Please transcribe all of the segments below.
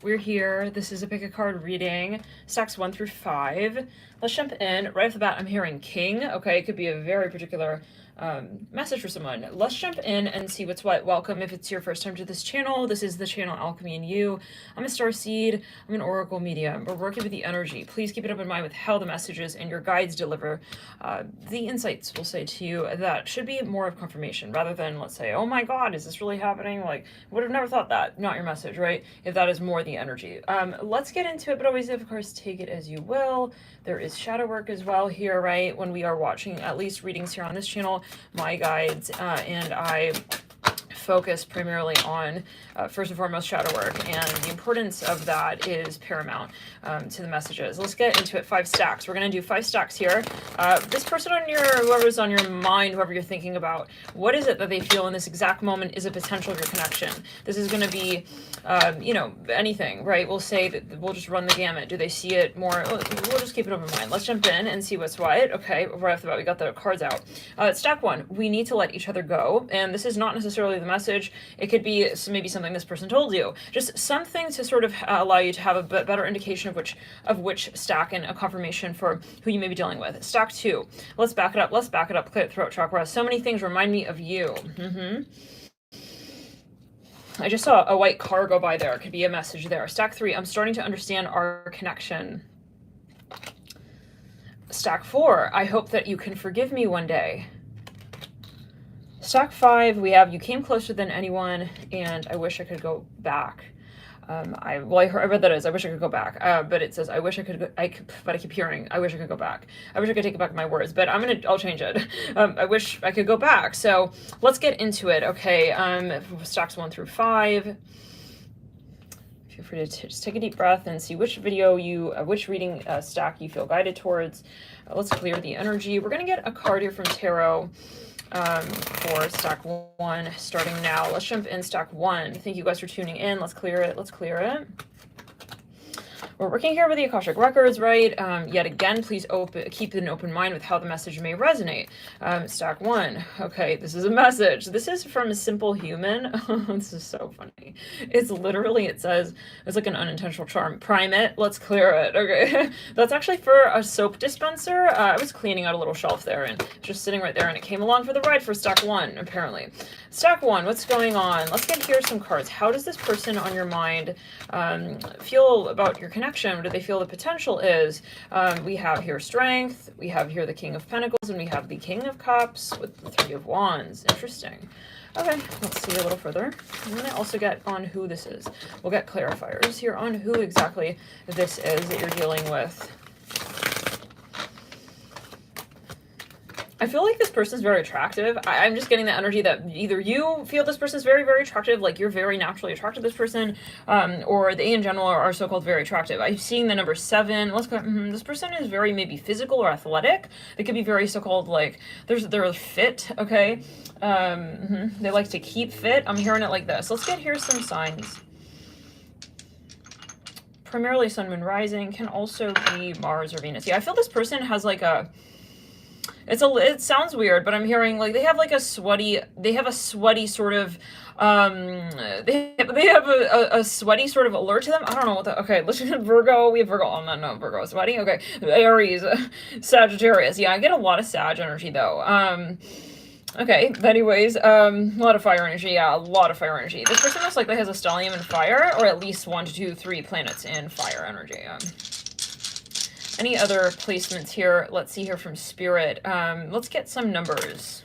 we're here. This is a pick a card reading, stacks 1 through 5. Let's jump in. Right off the bat, I'm hearing King. Okay, it could be a very particular message for someone. Let's jump in and see what's what. Welcome if it's your first time to this channel. This is the channel Alchemy and You. I'm a starseed. I'm an oracle medium. We're working with the energy. Please keep it up in mind with how the messages and your guides deliver the insights, we'll say to you, that should be more of confirmation rather than, let's say, oh my god, is this really happening? Like, would have never thought that. Not your message, right? If that is more the energy. Let's get into it, but always, of course, take it as you will. There is shadow work as well here, right? When we are watching at least readings here on this channel, my guides and I focus primarily on, first and foremost, shadow work, and the importance of that is paramount to the messages. Let's get into it. 5 stacks. We're going to do 5 stacks here. This person on your, whoever's on your mind, whoever you're thinking about, what is it that they feel in this exact moment is a potential of your connection? This is going to be, you know, anything, right? We'll say that we'll just run the gamut. Do they see it more? We'll just keep it open mind. Let's jump in and see what's what. Okay, right off the bat, we got the cards out. Stack 1, we need to let each other go, and this is not necessarily the message. It could be maybe something this person told you, just something to sort of allow you to have a better indication of which stack and a confirmation for who you may be dealing with. Stack 2, let's back it up. Let's back it up. Clear the throat chakra. So many things remind me of you. I just saw a white car go by there. Could be a message there. Stack 3, I'm starting to understand our connection. Stack 4, I hope that you can forgive me one day. Stack 5, we have you came closer than anyone, and I wish I could go back. I read that as I wish I could go back, but it says I wish I could go, but I keep hearing I wish I could go back. I wish I could take back my words, but I'll change it. I wish I could go back. So let's get into it. Okay, stacks 1 through 5. Feel free to just take a deep breath and see which video which reading stack you feel guided towards. Let's clear the energy. We're gonna get a card here from Tarot for stack 1 starting now. Let's jump in stack 1. Thank you guys for tuning in. Let's clear it. Let's clear it. We're working here with the Akashic Records, right? Yet again, please keep an open mind with how the message may resonate. Stack 1. Okay, this is a message. This is from a simple human. This is so funny. It's literally, it says, it's like an unintentional charm. Prime it. Let's clear it. Okay. That's actually for a soap dispenser. I was cleaning out a little shelf there and just sitting right there, and it came along for the ride for stack 1, apparently. Stack 1, what's going on? Let's get here some cards. How does this person on your mind feel about your connection? What do they feel the potential is? We have here Strength, we have here the King of Pentacles, and we have the King of Cups with the 3 of Wands. Interesting. Okay, let's see a little further. I'm going to also get on who this is. We'll get clarifiers here on who exactly this is that you're dealing with. I feel like this person's very attractive. I'm just getting the energy that either you feel this person's very, very attractive, like you're very naturally attracted to this person, or they in general are so-called very attractive. I'm seeing the number 7. Let's go. This person is very maybe physical or athletic. They could be very so-called like they're fit. Okay, they like to keep fit. I'm hearing it like this. Let's get here some signs. Primarily Sun, Moon, Rising, can also be Mars or Venus. Yeah, I feel this person has like a. It sounds weird, but I'm hearing like they have a sweaty sort of, they have a sweaty sort of alert to them. I don't know what the, okay, let's just Virgo, we have Virgo, oh no, Virgo, sweaty, okay, Aries, Sagittarius, yeah, I get a lot of Sag energy though, okay, but anyways, a lot of fire energy, yeah, a lot of fire energy. This person most likely has a stellium in fire, or at least 1 to 2, 3 planets in fire energy, Any other placements here? Let's see here from Spirit. Let's get some numbers.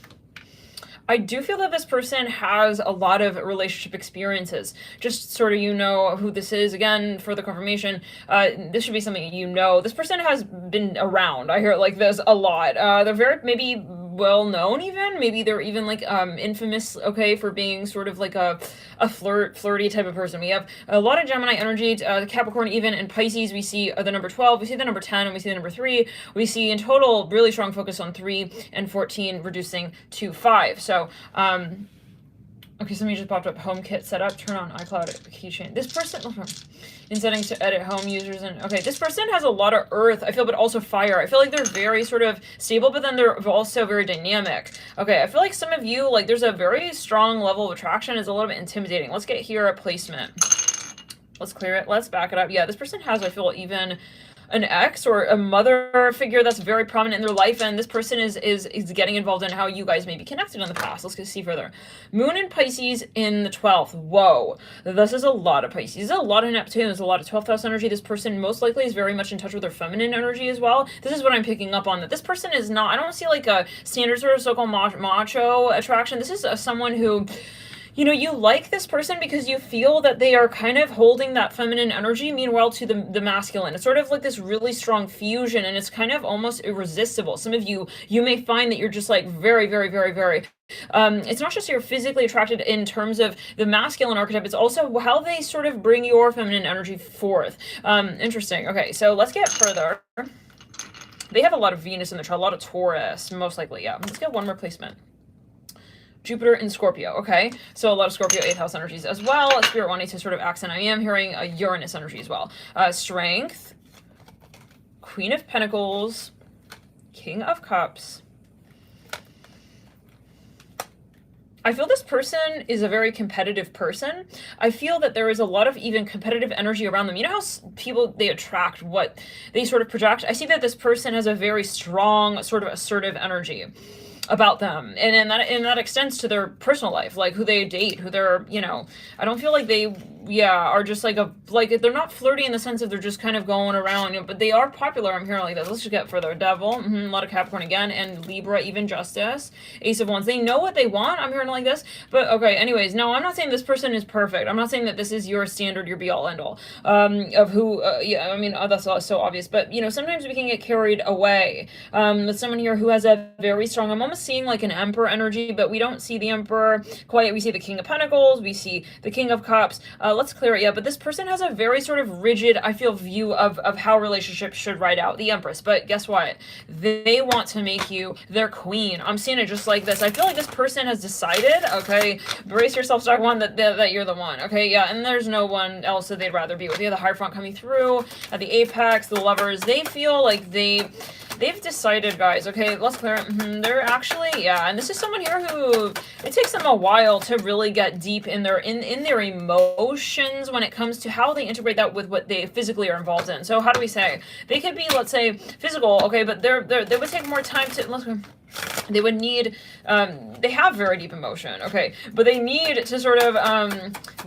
I do feel that this person has a lot of relationship experiences. Just sort of, you know who this is. Again, for the confirmation, this should be something you know. This person has been around. I hear it like this a lot. They're very, maybe well known even. Maybe they're even like infamous, okay, for being sort of like a flirty type of person. We have a lot of Gemini energy, Capricorn even, and Pisces. We see the number 12, we see the number 10, and we see the number 3. We see in total really strong focus on 3 and 14, reducing to 5. So, okay, somebody just popped up. HomeKit setup, turn on iCloud keychain. This person, in settings to edit home users, and okay, this person has a lot of earth, I feel, but also fire. I feel like they're very sort of stable, but then they're also very dynamic. Okay, I feel like some of you, like, there's a very strong level of attraction. It's a little bit intimidating. Let's get here a placement. Let's clear it. Let's back it up. Yeah, this person has, I feel, even an ex or a mother figure that's very prominent in their life, and this person is getting involved in how you guys may be connected in the past. Let's go see further. Moon in Pisces in the 12th. Whoa, this is a lot of Pisces, a lot of Neptune, there's a lot of 12th house energy. This person most likely is very much in touch with their feminine energy as well. This is what I'm picking up on, that this person is not, I don't see like a standard sort of so-called macho attraction. This is someone who, you know, you like this person because you feel that they are kind of holding that feminine energy, meanwhile to the masculine. It's sort of like this really strong fusion, and it's kind of almost irresistible. Some of you may find that you're just like very, very, very, very, it's not just you're physically attracted in terms of the masculine archetype, it's also how they sort of bring your feminine energy forth. Interesting. Okay, so let's get further. They have a lot of Venus in the chart, a lot of Taurus, most likely, yeah. Let's get one more placement. Jupiter in Scorpio, okay? So a lot of Scorpio 8th house energies as well. Spirit wanting to sort of accent, I am hearing a Uranus energy as well. Strength, Queen of Pentacles, King of Cups. I feel this person is a very competitive person. I feel that there is a lot of even competitive energy around them. You know how people, they attract what they sort of project? I see that this person has a very strong sort of assertive energy about them, and that extends to their personal life, like who they date, who they're, you know, I don't feel like they are just like they're not flirty in the sense of they're just kind of going around, you know, but they are popular. I'm hearing like that. Let's just get further. Devil, a lot of Capricorn again, and Libra, even Justice, Ace of Wands. They know what they want. I'm hearing like this, but okay. Anyways, no, I'm not saying this person is perfect. I'm not saying that this is your standard, your be all end all of who. Yeah, I mean that's so obvious, but you know sometimes we can get carried away with someone here who has a very strong. I'm almost seeing like an Emperor energy, but we don't see the Emperor quite. We see the King of Pentacles. We see the King of Cups. Let's clear it. Yeah, but this person has a very sort of rigid, I feel, view of how relationships should ride out. The Empress. But guess what? They want to make you their queen. I'm seeing it just like this. I feel like this person has decided, okay, brace yourself, Star One, that you're the one. Okay, yeah, and there's no one else that they'd rather be with. You have the Hierophant coming through, at the apex, the Lovers. They feel like they've decided, guys, okay, let's clear it. They're actually, yeah, and this is someone here who, it takes them a while to really get deep in their emotions when it comes to how they integrate that with what they physically are involved in. So how do we say? They could be, let's say, physical, okay, but they would take more time to, let's go. They would need, they have very deep emotion, okay, but they need to sort of,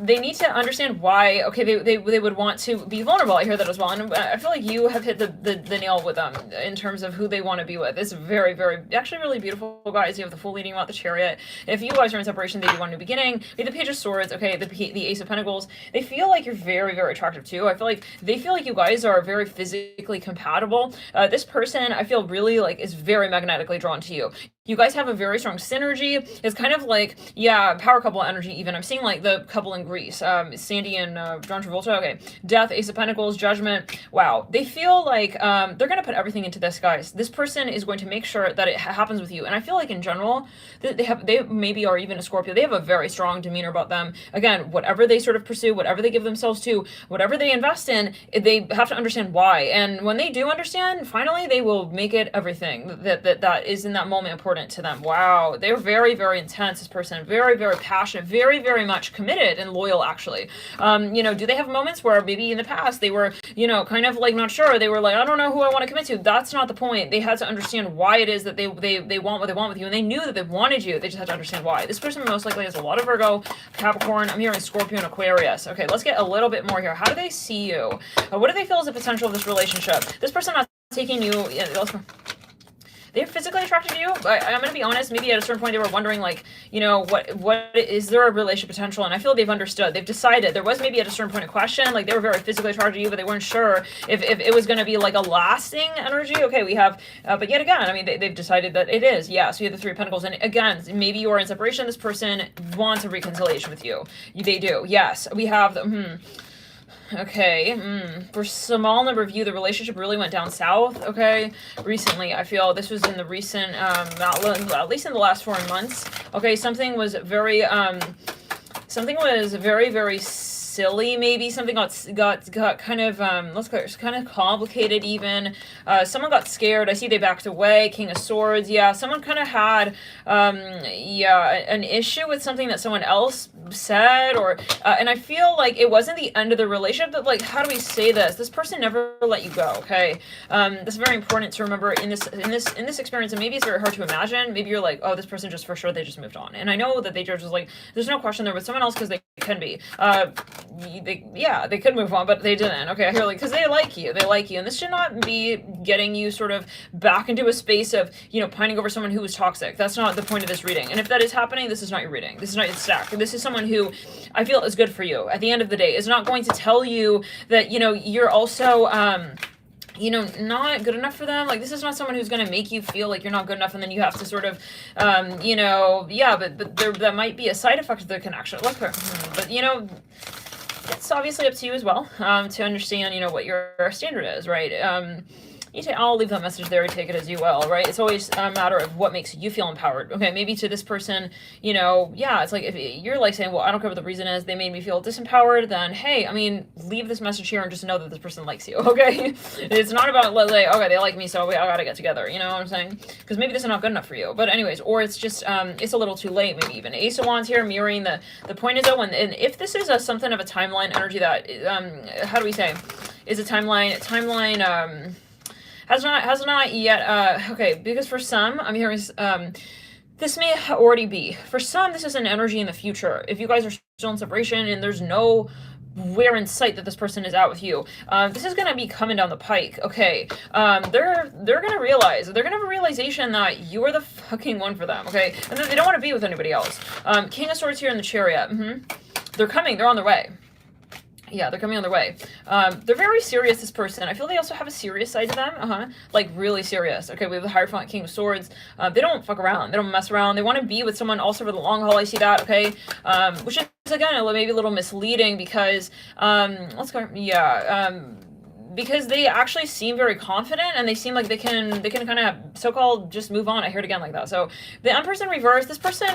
they need to understand why, okay, they would want to be vulnerable. I hear that as well, and I feel like you have hit the nail with them in terms of who they want to be with. It's very, very, actually really beautiful, guys. You have the Fool leading about the Chariot. If you guys are in separation, they do want a new beginning. We have the Page of Swords, okay, the Ace of Pentacles. They feel like you're very, very attractive too. I feel like they feel like you guys are very physically compatible. This person, I feel really like is very magnetically drawn to you. You guys have a very strong synergy. It's kind of like, yeah, power couple energy even. I'm seeing like the couple in Greece, Sandy and John Travolta. Okay, Death, Ace of Pentacles, Judgment. Wow, they feel like they're going to put everything into this, guys. This person is going to make sure that it happens with you. And I feel like in general, they maybe are even a Scorpio. They have a very strong demeanor about them. Again, whatever they sort of pursue, whatever they give themselves to, whatever they invest in, they have to understand why. And when they do understand, finally, they will make it everything that is in that moment important to them. Wow, they're very, very intense, this person. Very, very passionate, very, very much committed and loyal, actually. You know, do they have moments where maybe in the past they were, you know, kind of like not sure? They were like, I don't know who I want to commit to. That's not the point. They had to understand why it is that they want what they want with you, and they knew that they wanted you. They just had to understand why. This person most likely has a lot of Virgo, Capricorn. I'm hearing Scorpio and Aquarius. Okay, let's get a little bit more here. How do they see you? What do they feel is the potential of this relationship? This person not taking you, yeah, they're physically attracted to you. I'm going to be honest, maybe at a certain point they were wondering, like, you know, what is there a relationship potential? And I feel they've understood. They've decided. There was maybe at a certain point a question, like they were very physically attracted to you, but they weren't sure if it was going to be like a lasting energy. Okay, we have, but yet again, I mean, they've decided that it is. Yeah, so you have the Three of Pentacles. And again, maybe you are in separation. This person wants a reconciliation with you. They do. Yes, we have the, okay, for a small number of you, the relationship really went down south, okay, recently. I feel this was in the recent, at least in the last 4 months, okay, something was very, very silly, maybe something got kind of let's go, kind of complicated even. Someone got scared. I see they backed away. King of Swords. Yeah, someone kind of had yeah, an issue with something that someone else said, or and I feel like it wasn't the end of the relationship, but like, how do we say this? This person never let you go. Okay, this is very important to remember in this experience, and maybe it's very hard to imagine. Maybe you're like, oh, this person just for sure they just moved on, and I know that they just was like, there's no question they're with someone else because they can be. They could move on, but they didn't. Okay, I hear like, because they like you, and this should not be getting you sort of back into a space of, you know, pining over someone who was toxic. That's not the point of this reading. And if that is happening, this is not your reading. This is not your stack. This is someone who I feel is good for you. At the end of the day, is not going to tell you that, you know, you're also you know, not good enough for them. Like, this is not someone who's going to make you feel like you're not good enough, and then you have to sort of, you know, yeah, but there, that might be a side effect of the connection. Look, but, you know, it's obviously up to you as well, to understand, you know, what your standard is, right? I'll leave that message there, take it as you will, right? It's always a matter of what makes you feel empowered. Okay, maybe to this person, you know, yeah, it's like, if you're like saying, well, I don't care what the reason is, they made me feel disempowered, then, hey, I mean, leave this message here and just know that this person likes you, okay? It's not about, like, okay, they like me, so I gotta get together, you know what I'm saying? Because maybe this is not good enough for you. But anyways, or it's just, it's a little too late, maybe even. Ace of Wands here, mirroring the point is, though, and if this is something of a timeline energy that, how do we say, is a timeline, has not yet, okay, because for some, I'm hearing, this may already be. For some, this is an energy in the future. If you guys are still in separation and there's nowhere in sight that this person is out with you, this is going to be coming down the pike, okay? They're going to realize, they're going to have a realization that you are the fucking one for them, okay? And they don't want to be with anybody else. King of Swords here in the Chariot. They're coming, they're on their way. Yeah, they're coming on their way. They're very serious, this person. I feel they also have a serious side to them. Like, really serious. Okay, we have the Hierophant, King of Swords. They don't fuck around. They don't mess around. They want to be with someone also for the long haul. I see that, okay? Which is, again, maybe a little misleading because, let's go, yeah, because they actually seem very confident and they seem like they can kind of so-called just move on. I heard again like that. So the Empress in reverse, this person,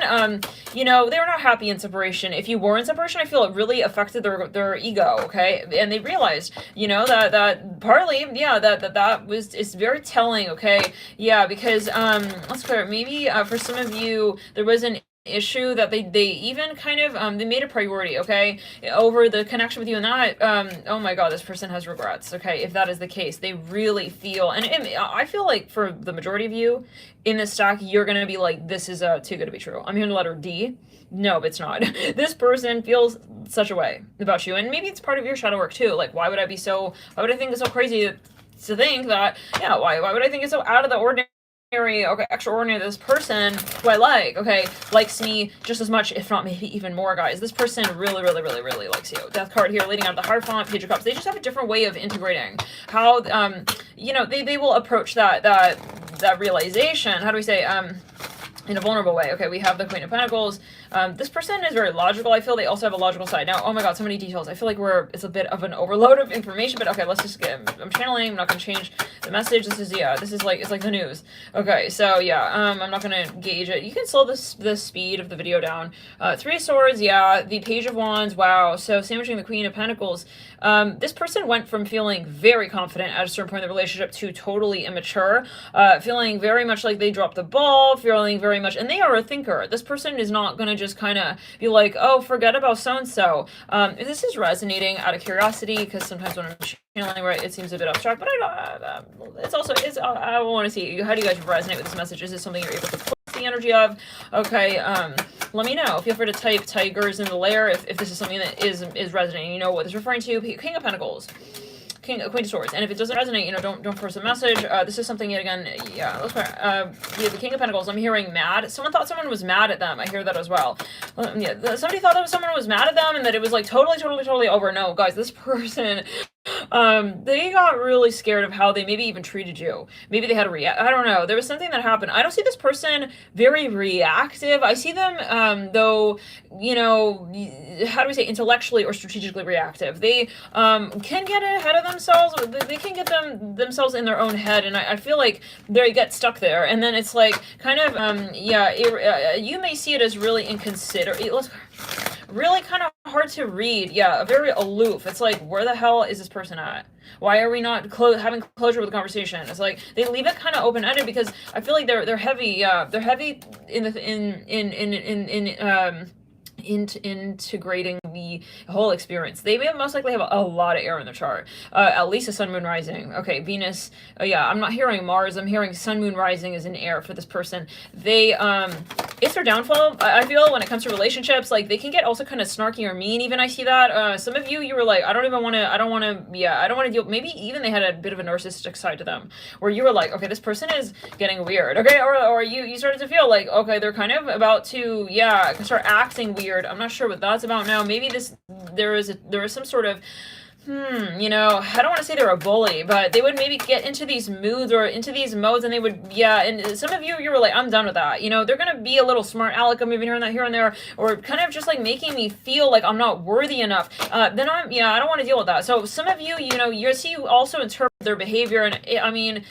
you know, they were not happy in separation. If you were in separation, I feel it really affected their ego, okay? And they realized, you know, that partly, yeah, that was, it's very telling, okay? Yeah, because, let's clear it. Maybe for some of you, there was an issue that they even kind of they made a priority, okay, over the connection with you, and that oh my god, this person has regrets, okay? If that is the case, they really feel, and I feel like for the majority of you in this stack, you're gonna be like, this is too good to be true. I'm hearing the letter D. No, it's not. This person feels such a way about you, and maybe it's part of your shadow work too. Like, why would I think it's so crazy to think that, yeah, why would I think it's so out of the ordinary, okay, extraordinary, this person who I like, okay, likes me just as much, if not maybe even more, guys. This person really, really, really, really likes you. Death card here, leading out of the Hierophant, Page of Cups. They just have a different way of integrating how, you know, they will approach that realization, how do we say, in a vulnerable way. Okay, we have the Queen of Pentacles. This person is very logical. I feel they also have a logical side. Now, oh my god, so many details. I feel like it's a bit of an overload of information, but okay, let's just I'm channeling. I'm not going to change the message. This is like, it's like the news. Okay, so yeah, I'm not going to gauge it. You can slow the speed of the video down. Three of Swords, yeah. The Page of Wands, wow. So sandwiching the Queen of Pentacles. This person went from feeling very confident at a certain point in the relationship to totally immature, feeling very much like they dropped the ball, feeling very much, and they are a thinker. This person is not going to just kind of be like, oh, forget about so-and-so. If this is resonating out of curiosity, because sometimes when I'm channeling, right, it seems a bit abstract, but I want to see, how do you guys resonate with this message? Is this something you're able to put the energy of? Okay, let me know. Feel free to type tigers in the layer if this is something that is resonating. You know what it's referring to. King of Pentacles. Queen of Swords. And if it doesn't resonate, you know, don't force a message. This is something, yet again, yeah, let's yeah, the King of Pentacles. I'm hearing mad. Someone thought someone was mad at them. I hear that as well. Yeah, somebody thought that someone was mad at them and that it was like totally over. No, guys, this person, they got really scared of how they maybe even treated you. Maybe they had a react. I don't know. There was something that happened. I don't see this person very reactive. I see them, though, you know, how do we say, intellectually or strategically reactive. They can get ahead of themselves. They can get themselves in their own head, and I feel like they get stuck there. And then it's like kind of, yeah, you may see it as really inconsiderate. really kind of hard to read. Yeah, very aloof. It's like, where the hell is this person at? Why are we not having closure with the conversation? It's like they leave it kind of open ended because I feel like they're heavy. Yeah, they're heavy in the integrating the whole experience. They may most likely have a lot of air in their chart. At least a sun, moon, rising. Okay, Venus. Yeah, I'm not hearing Mars. I'm hearing sun, moon, rising is in air for this person. They it's their downfall. I feel when it comes to relationships, like they can get also kind of snarky or mean. Even I see that. Some of you were like, I don't want to deal. Maybe even they had a bit of a narcissistic side to them, where you were like, okay, this person is getting weird. Okay, or you started to feel like, okay, they're kind of about to start acting weird. I'm not sure what that's about now. Maybe there is some sort of I don't want to say they're a bully, but they would maybe get into these moods or into these modes, and they would, and some of you were like, I'm done with that. They're going to be a little smart aleck, I'm even hearing that here and there, or kind of just like making me feel like I'm not worthy enough. Then I don't want to deal with that. So some of you, you also interpret their behavior, and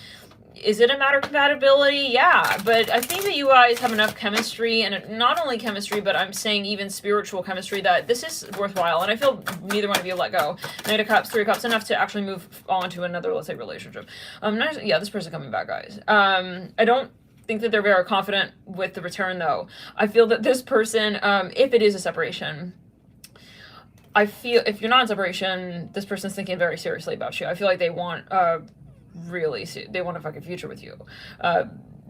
is it a matter of compatibility? Yeah, but I think that you guys have enough chemistry, and not only chemistry, but I'm saying even spiritual chemistry, that this is worthwhile, and I feel neither one of you let go. Knight of Cups, Three of Cups, enough to actually move on to another, let's say, relationship. This person coming back, guys. I don't think that they're very confident with the return, though. I feel that this person, if it is a separation, I feel if you're not in separation, this person's thinking very seriously about you. I feel like they want they want a fucking future with you.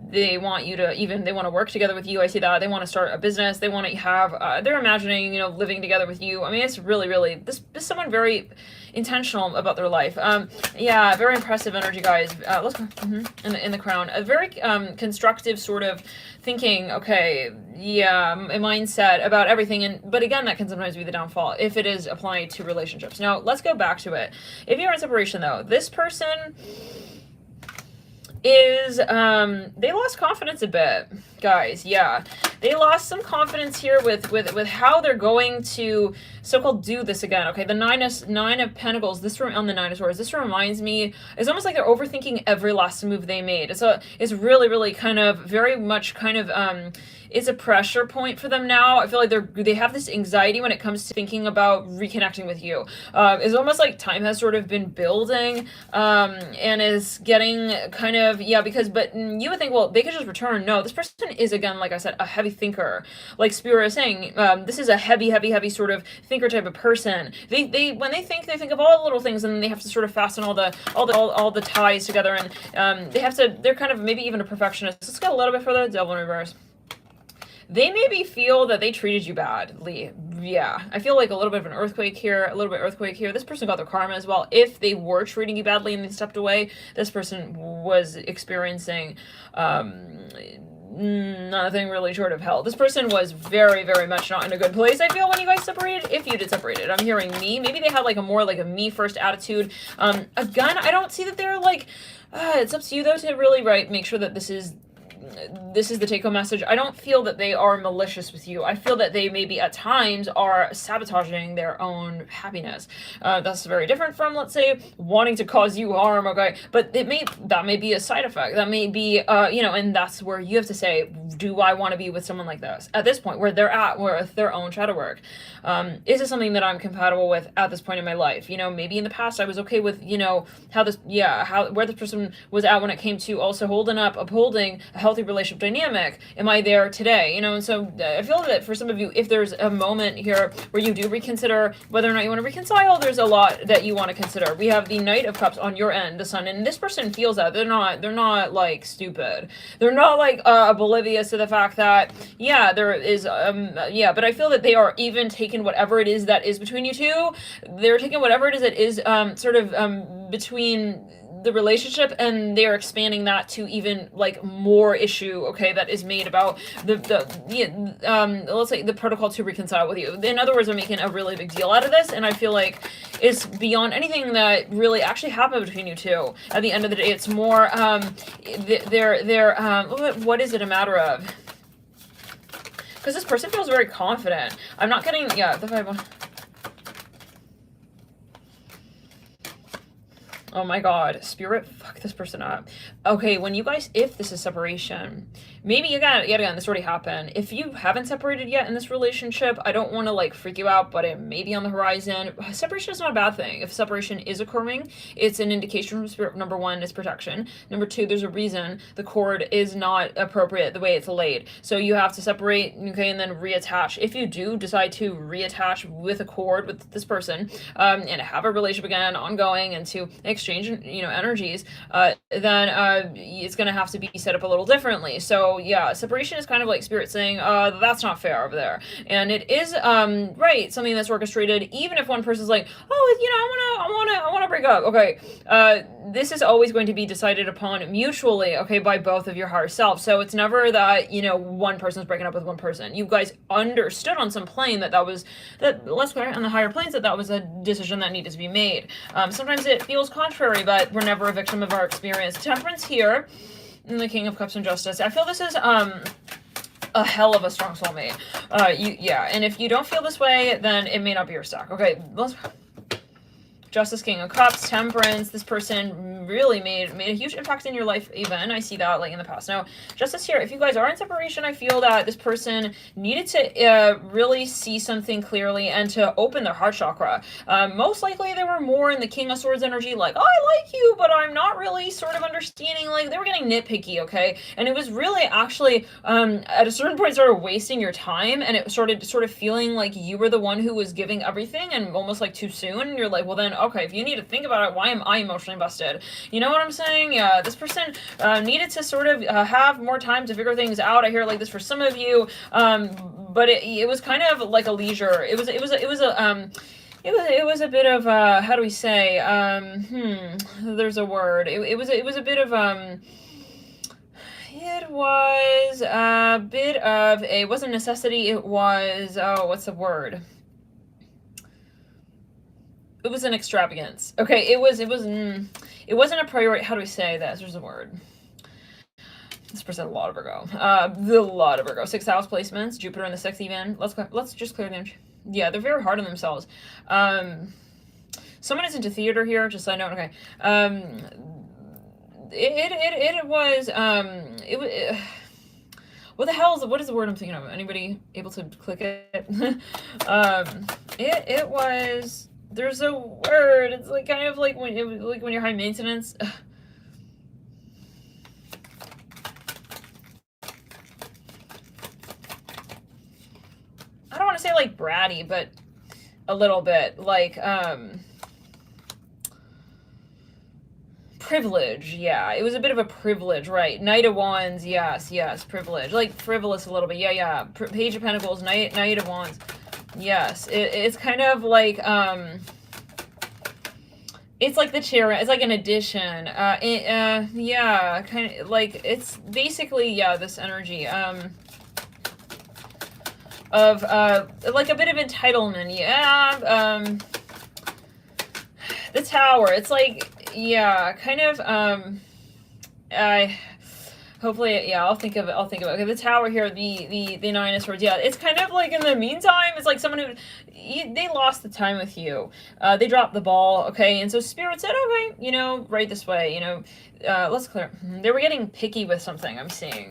They want you to they want to work together with you. I see that. They want to start a business. They want to have, they're imagining, living together with you. I mean, it's really, really, this is someone very intentional about their life. Very impressive energy, guys. Let's go in the crown. A very constructive sort of thinking, okay, a mindset about everything. But again, that can sometimes be the downfall if it is applied to relationships. Now, let's go back to it. If you're in separation, though, this person is they lost confidence a bit, guys. They lost some confidence here with how they're going to so-called do this again. Okay, the nine of Pentacles, this on the Nine of Swords, this reminds me, it's almost like they're overthinking every last move they made. It's really, really kind of very much kind of it's a pressure point for them now. I feel like they have this anxiety when it comes to thinking about reconnecting with you. It's almost like time has sort of been building and is getting kind of, but you would think, well, they could just return. No, this person is, again, like I said, a heavy thinker. Like Spirit is saying, this is a heavy sort of thinker type of person. They when they think of all the little things, and then they have to sort of fasten all the ties together, and they're kind of maybe even a perfectionist. Let's go a little bit further. Devil in reverse. They maybe feel that they treated you badly. Yeah, I feel like a little bit of an earthquake here, a little bit earthquake here. This person got their karma as well. If they were treating you badly and they stepped away, this person was experiencing nothing really short of hell. This person was very, very much not in a good place, I feel, when you guys separated. If you did separated, I'm hearing me. Maybe they had like a more like a me first attitude. Again, I don't see that they're like, it's up to you though to really make sure that this is the take-home message. I don't feel that they are malicious with you. I feel that they maybe at times are sabotaging their own happiness. That's very different from, let's say, wanting to cause you harm, okay? But that may be a side effect. That may be, and that's where you have to say, do I want to be with someone like this? At this point, where they're at, with their own shadow work. Is this something that I'm compatible with at this point in my life? Maybe in the past I was okay with, where this person was at when it came to also upholding a healthy relationship dynamic. Am I there today? And so I feel that for some of you, if there's a moment here where you do reconsider whether or not you want to reconcile, there's a lot that you want to consider. We have the Knight of Cups on your end, the Sun, and this person feels that they're not like stupid. They're not like oblivious to the fact that there is but I feel that they are even taking whatever it is that is between you two. They're taking whatever it is that is between the relationship, and they're expanding that to even like more issue, okay, that is made about let's say the protocol to reconcile with you. In other words, they're making a really big deal out of this, and I feel like it's beyond anything that really actually happened between you two. At the end of the day, it's more what is it a matter of? Because this person feels very confident. I'm not getting, the 5-1. Oh my god, spirit, fuck this person up. Okay, when you guys, if this is separation, maybe yet again, this already happened. If you haven't separated yet in this relationship, I don't want to like freak you out, but it may be on the horizon. Separation is not a bad thing. If separation is occurring, it's an indication from spirit. Number one, is protection. Number two, there's a reason the cord is not appropriate the way it's laid. So you have to separate, okay, and then reattach. If you do decide to reattach with a cord with this person, and have a relationship again, ongoing, and to exchange, you know, energies, then it's going to have to be set up a little differently. So yeah, separation is kind of like spirit saying, that's not fair over there. And it is, right, something that's orchestrated, even if one person's like, oh, you know, I want to break up. Okay. This is always going to be decided upon mutually, okay, by both of your higher self. So it's never that, you know, one person's breaking up with one person. You guys understood on some plane that let's clear on the higher planes that was a decision that needed to be made. Sometimes it feels contrary, but we're never a victim of our experience. Temperance here, and the King of Cups and Justice. I feel this is a hell of a strong soulmate. Yeah, and if you don't feel this way, then it may not be your stack. Okay, let's. Justice, King of Cups, Temperance. This person really made a huge impact in your life even. I see that like in the past. Now, Justice here, if you guys are in separation, I feel that this person needed to really see something clearly and to open their heart chakra. Most likely they were more in the King of Swords energy, like, oh, I like you, but I'm not really sort of understanding. Like, they were getting nitpicky, okay? And it was really actually, at a certain point, sort of wasting your time, and it started sort of feeling like you were the one who was giving everything and almost like too soon. And you're like, well then, okay, if you need to think about it, why am I emotionally invested? You know what I'm saying? Yeah, this person needed to sort of have more time to figure things out. I hear it like this for some of you, but it was kind of like a leisure. It was a bit of how do we say? There's a word. It was a bit of It was a bit of a. It wasn't a necessity. It was what's the word? It was an extravagance. Okay, it wasn't a priority. How do we say this? There's a word. This person had a lot of Virgo. A lot of Virgo. 6th house placements. Jupiter in the 6th even. Let's just clear them. Yeah, they're very hard on themselves. Someone is into theater here. Just so I know. Okay. It was. What the hell what is the word I'm thinking of? Anybody able to click it? It was. There's a word. It's like kind of like when you're high maintenance. I don't want to say like bratty, but a little bit like privilege. Yeah, it was a bit of a privilege, right? Knight of Wands. Yes, privilege. Like frivolous a little bit. Yeah. Page of Pentacles. Knight of Wands. Yes, it's kind of like it's like the chair. It's like an addition. Yeah, kind of like it's basically this energy of like a bit of entitlement. Yeah, the Tower. It's like kind of hopefully, yeah, I'll think of it. Okay, the Tower here, the 9 of Swords. Yeah, it's kind of like in the meantime, it's like someone who they lost the time with you. They dropped the ball. Okay, and so Spirit said, okay, you know, right this way. You know, let's clear. They were getting picky with something. I'm seeing.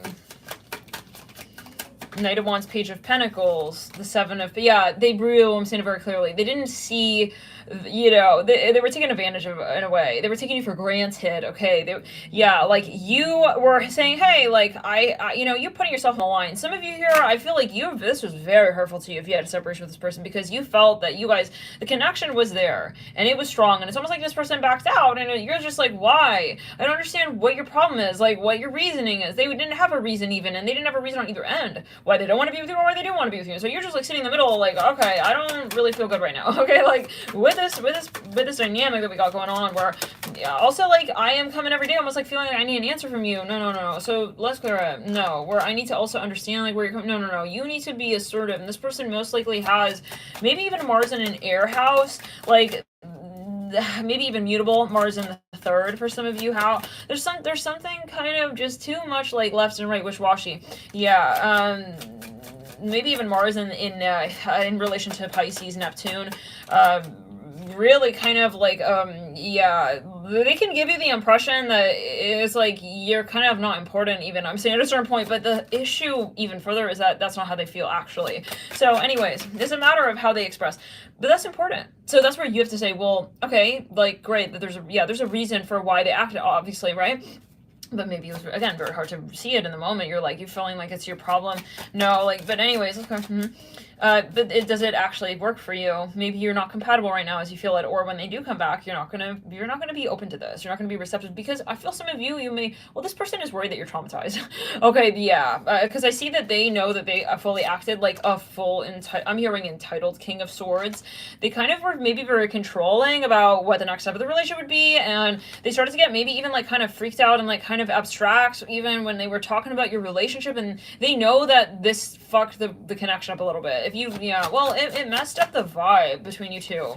Knight of Wands, Page of Pentacles, the 7 of. Yeah, they really. I'm saying it very clearly. They didn't see. You know, they were taking advantage of in a way. They were taking you for granted, okay? Like you were saying, hey, like I you know, you're putting yourself on the line. Some of you here, I feel like this was very hurtful to you if you had a separation with this person because you felt that you guys, the connection was there and it was strong, and it's almost like this person backed out, and you're just like, why? I don't understand what your problem is, like what your reasoning is. They didn't have a reason even, and they didn't have a reason on either end why they don't want to be with you or why they do want to be with you. So you're just like sitting in the middle, like, okay, I don't really feel good right now. Okay, like with this dynamic that we got going on, where also like I am coming every day almost like feeling like I need an answer from you. No. So let's clear it. No, where I need to also understand like where you're coming. No. You need to be assertive, and this person most likely has maybe even Mars in an air house, like maybe even mutable Mars in the 3rd for some of you. How there's something kind of just too much like left and right wish-washy. Yeah. Maybe even Mars in relation to Pisces, Neptune. really kind of like, yeah, they can give you the impression that it's like you're kind of not important even, I'm saying, at a certain point, but the issue even further is that that's not how they feel actually. So anyways, it's a matter of how they express, but that's important. So that's where you have to say, well, okay, like, great, that there's a reason for why they acted, obviously, right? But maybe it was, again, very hard to see it in the moment. You're feeling like it's your problem. No, like, but anyways, okay. But does it actually work for you? Maybe you're not compatible right now as you feel it, or when they do come back, you're not gonna be open to this. You're not gonna be receptive, because I feel some of you may, well, this person is worried that you're traumatized. Okay, yeah, because I see that they know that they fully acted like a full, I'm hearing entitled King of Swords. They kind of were maybe very controlling about what the next step of the relationship would be, and they started to get maybe even like kind of freaked out and like kind of abstract even when they were talking about your relationship, and they know that this fucked the connection up a little bit. If you, yeah, well, it messed up the vibe between you two.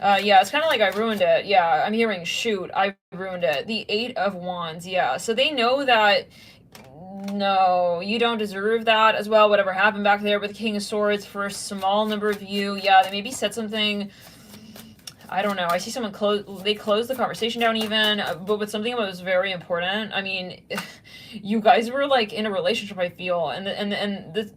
Yeah, it's kind of like I ruined it. Yeah, I'm hearing, shoot, I ruined it. The 8 of Wands, yeah. So they know that, no, you don't deserve that as well, whatever happened back there with the King of Swords. For a small number of you, yeah, they maybe said something, I don't know. I see someone they closed the conversation down even, but with something that was very important. I mean, you guys were like in a relationship, I feel, and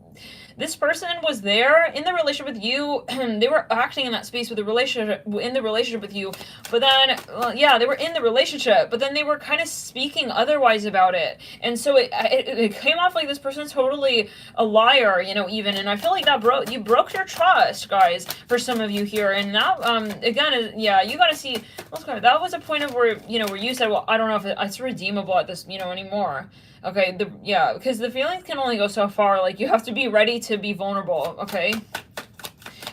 this person was there in the relationship with you. They were acting in that space with the relationship, in the relationship with you, but then, well, yeah, they were in the relationship, but then they were kind of speaking otherwise about it, and so it came off like this person's totally a liar, you know, even, and I feel like that you broke your trust, guys, for some of you here, and that, again, is, yeah, you gotta see, that was a point of where, you know, where you said, well, I don't know if it's redeemable at this, you know, anymore. Okay, yeah, because the feelings can only go so far. Like, you have to be ready to be vulnerable, okay?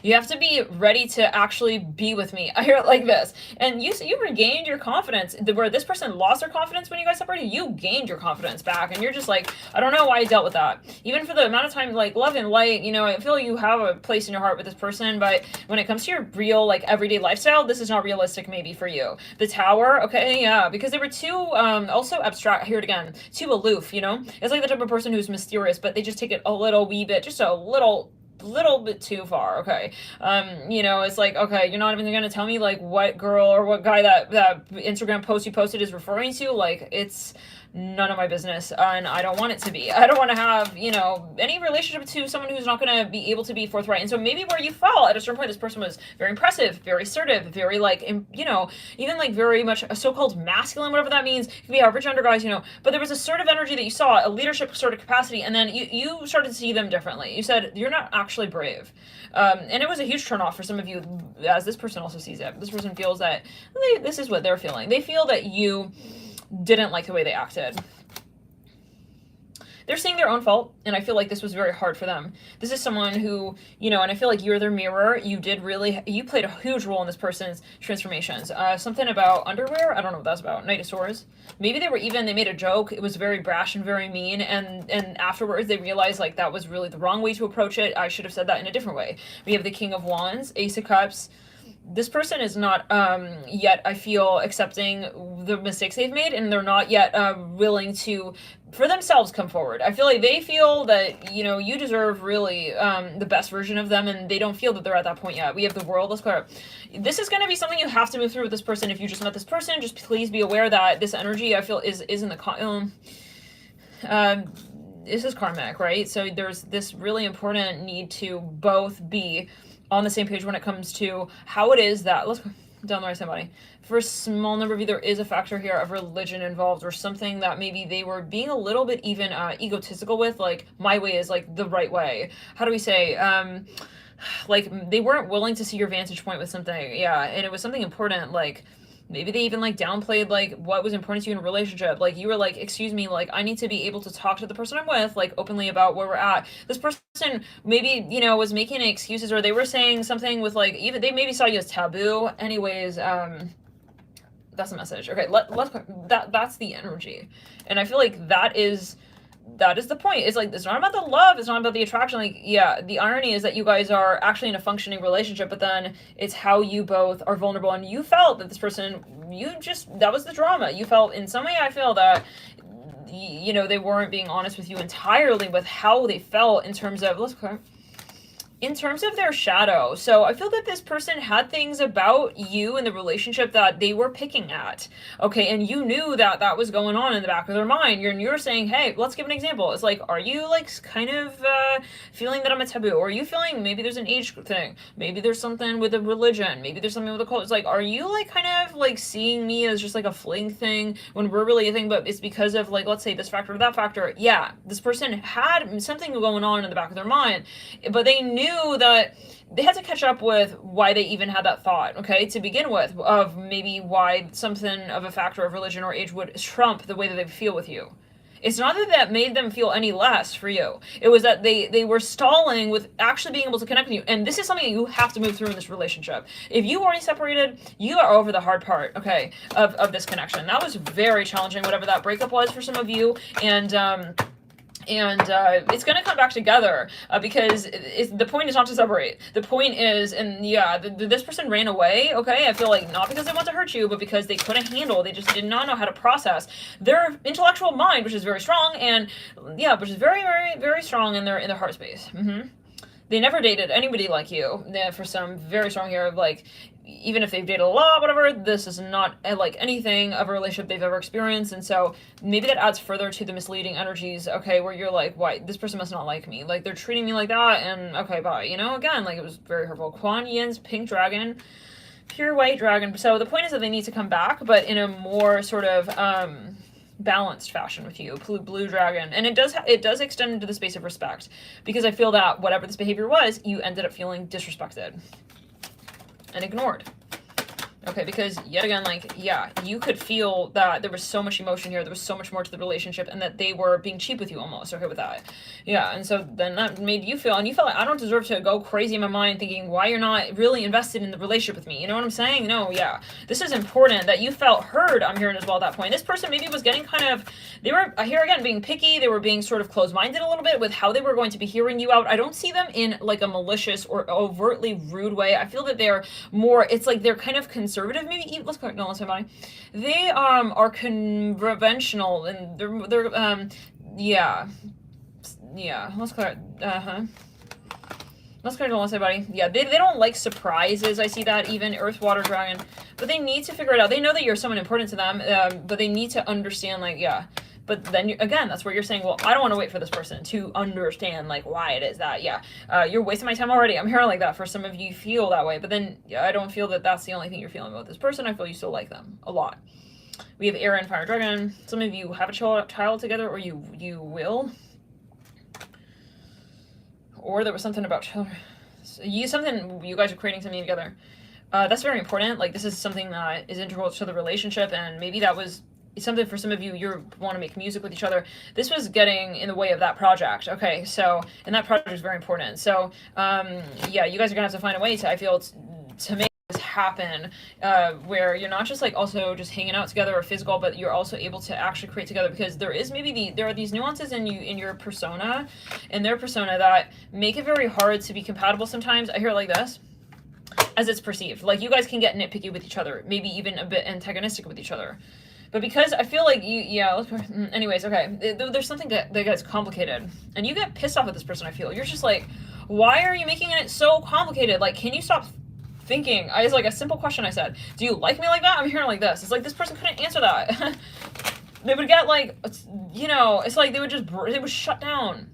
You have to be ready to actually be with me. I hear it like this. And you regained your confidence. Where this person lost their confidence when you guys separated, you gained your confidence back. And you're just like, I don't know why I dealt with that. Even for the amount of time, like, love and light, you know, I feel you have a place in your heart with this person. But when it comes to your real, like, everyday lifestyle, this is not realistic maybe for you. The Tower, okay, yeah. Because they were too, also abstract, I hear it again, too aloof, you know? It's like the type of person who's mysterious, but they just take it a little wee bit, just a little bit too far, okay? You know, it's like, okay, you're not even gonna tell me like what girl or what guy that Instagram post you posted is referring to. Like, it's none of my business, and I don't want it to be. I don't want to have, you know, any relationship to someone who's not going to be able to be forthright. And so maybe where you fell at a certain point, this person was very impressive, very assertive, very like, you know, even like very much a so-called masculine, whatever that means. It could be average under guys, you know, but there was assertive energy that you saw, a leadership sort of capacity, and then you started to see them differently. You said, you're not actually brave. And it was a huge turnoff for some of you, as this person also sees it. This person feels that this is what they're feeling. They feel that you didn't like the way they acted. They're seeing their own fault, and I feel like this was very hard for them. This is someone who, you know, and I feel like you're their mirror. You played a huge role in this person's transformations. Something about underwear, I don't know what that's about. Knight of Swords. Maybe they made a joke. It was very brash and very mean, and afterwards they realized like that was really the wrong way to approach it. I should have said that in a different way. We have the King of Wands, Ace of Cups. This person is not yet, I feel, accepting the mistakes they've made, and they're not yet willing to, for themselves, come forward. I feel like they feel that, you know, you deserve really the best version of them, and they don't feel that they're at that point yet. We have the World. Let's clear up. This is going to be something you have to move through with this person. If you just met this person, just please be aware that this energy, I feel, is in the this is karmic, right? So there's this really important need to both be on the same page when it comes to how it is that, let's go down the right somebody. For a small number of you, there is a factor here of religion involved, or something that maybe they were being a little bit even egotistical with, like, my way is like the right way. How do we say, like, they weren't willing to see your vantage point with something, yeah, and it was something important, like, maybe they even like downplayed like what was important to you in a relationship. Like, you were like, excuse me, like, I need to be able to talk to the person I'm with like openly about where we're at. This person maybe, you know, was making excuses, or they were saying something with like, even they maybe saw you as taboo. Anyways, that's the message. Okay, that's the energy, and I feel like that is the point. It's like, it's not about the love, it's not about the attraction. Like, yeah, the irony is that you guys are actually in a functioning relationship, but then it's how you both are vulnerable, and you felt that this person, that was the drama. You felt in some way, I feel that, you know, they weren't being honest with you entirely with how they felt in terms of, let's go. In terms of their shadow, so I feel that this person had things about you in the relationship that they were picking at, okay, and you knew that that was going on in the back of their mind. You're saying, hey, let's give an example. It's like, are you like kind of feeling that I'm a taboo, or are you feeling maybe there's an age thing, maybe there's something with a religion, maybe there's something with a cult? It's like, are you like kind of like seeing me as just like a fling thing when we're really a thing, but it's because of like, let's say this factor or that factor? Yeah, this person had something going on in the back of their mind, but they knew that they had to catch up with why they even had that thought, okay, to begin with, of maybe why something of a factor of religion or age would trump the way that they feel with you. It's not that that made them feel any less for you. It was that they were stalling with actually being able to connect with you. And this is something you have to move through in this relationship. If you already separated, you are over the hard part, okay, of this connection. That was very challenging, whatever that breakup was for some of you. And it's going to come back together because the point is not to separate. The point is, and yeah, this person ran away, okay? I feel like not because they want to hurt you, but because they couldn't handle, they just did not know how to process their intellectual mind, which is very strong, and yeah, which is very, very, very strong in their heart space. They never dated anybody like you. For some very strong here, like, even if they've dated a lot, whatever, this is not like anything of a relationship they've ever experienced. And so maybe that adds further to the misleading energies, okay, where you're like, why, this person must not like me. Like, they're treating me like that, and okay, bye. You know, again, like, it was very hurtful. Kuan Yin's pink dragon, pure white dragon. So the point is that they need to come back, but in a more sort of, balanced fashion with you. Blue dragon, and it does extend into the space of respect, because I feel that whatever this behavior was, you ended up feeling disrespected and ignored. Okay, because yet again, like, yeah, you could feel that there was so much emotion here, there was so much more to the relationship, and that they were being cheap with you almost, okay, with that. Yeah, and so then that made you feel, and you felt like, I don't deserve to go crazy in my mind thinking why you're not really invested in the relationship with me. You know what I'm saying? No, yeah. This is important that you felt heard, I'm hearing as well at that point. This person maybe was getting kind of, they were, here again, being picky, they were being sort of closed-minded a little bit with how they were going to be hearing you out. I don't see them in like a malicious or overtly rude way. I feel that they're more, it's like they're kind of conservative, maybe. Let's correct, no, let's say body. They are conventional, and they're yeah, let's clear let's clear, let's say body. Yeah, they don't like surprises. I see that, even Earth Water Dragon, but they need to figure it out. They know that you're someone important to them, but they need to understand, like, yeah. But then, again, that's where you're saying, well, I don't want to wait for this person to understand, like, why it is that, yeah, you're wasting my time already. I'm hearing like that. For some of you feel that way, but then yeah, I don't feel that that's the only thing you're feeling about this person. I feel you still like them a lot. We have Air and Fire Dragon. Some of you have a child together, or you will. Or there was something about children. You guys are creating something together. That's very important. Like, this is something that is integral to the relationship, and maybe that was something for some of you. You want to make music with each other. This was getting in the way of that project. Okay, so, and that project is very important. So, yeah, you guys are gonna have to find a way to, I feel, to make this happen, where you're not just like also just hanging out together or physical, but you're also able to actually create together, because there is maybe there are these nuances in your persona, in their persona, that make it very hard to be compatible sometimes. I hear it like this, as it's perceived. Like, you guys can get nitpicky with each other, maybe even a bit antagonistic with each other. But because I feel like anyways, okay, there's something that gets complicated, and you get pissed off at this person. I feel you're just like, why are you making it so complicated? Like, can you stop thinking? It's like a simple question. I said, do you like me like that? I'm hearing like this. It's like this person couldn't answer that. They would get like, you know, it's like they would shut down.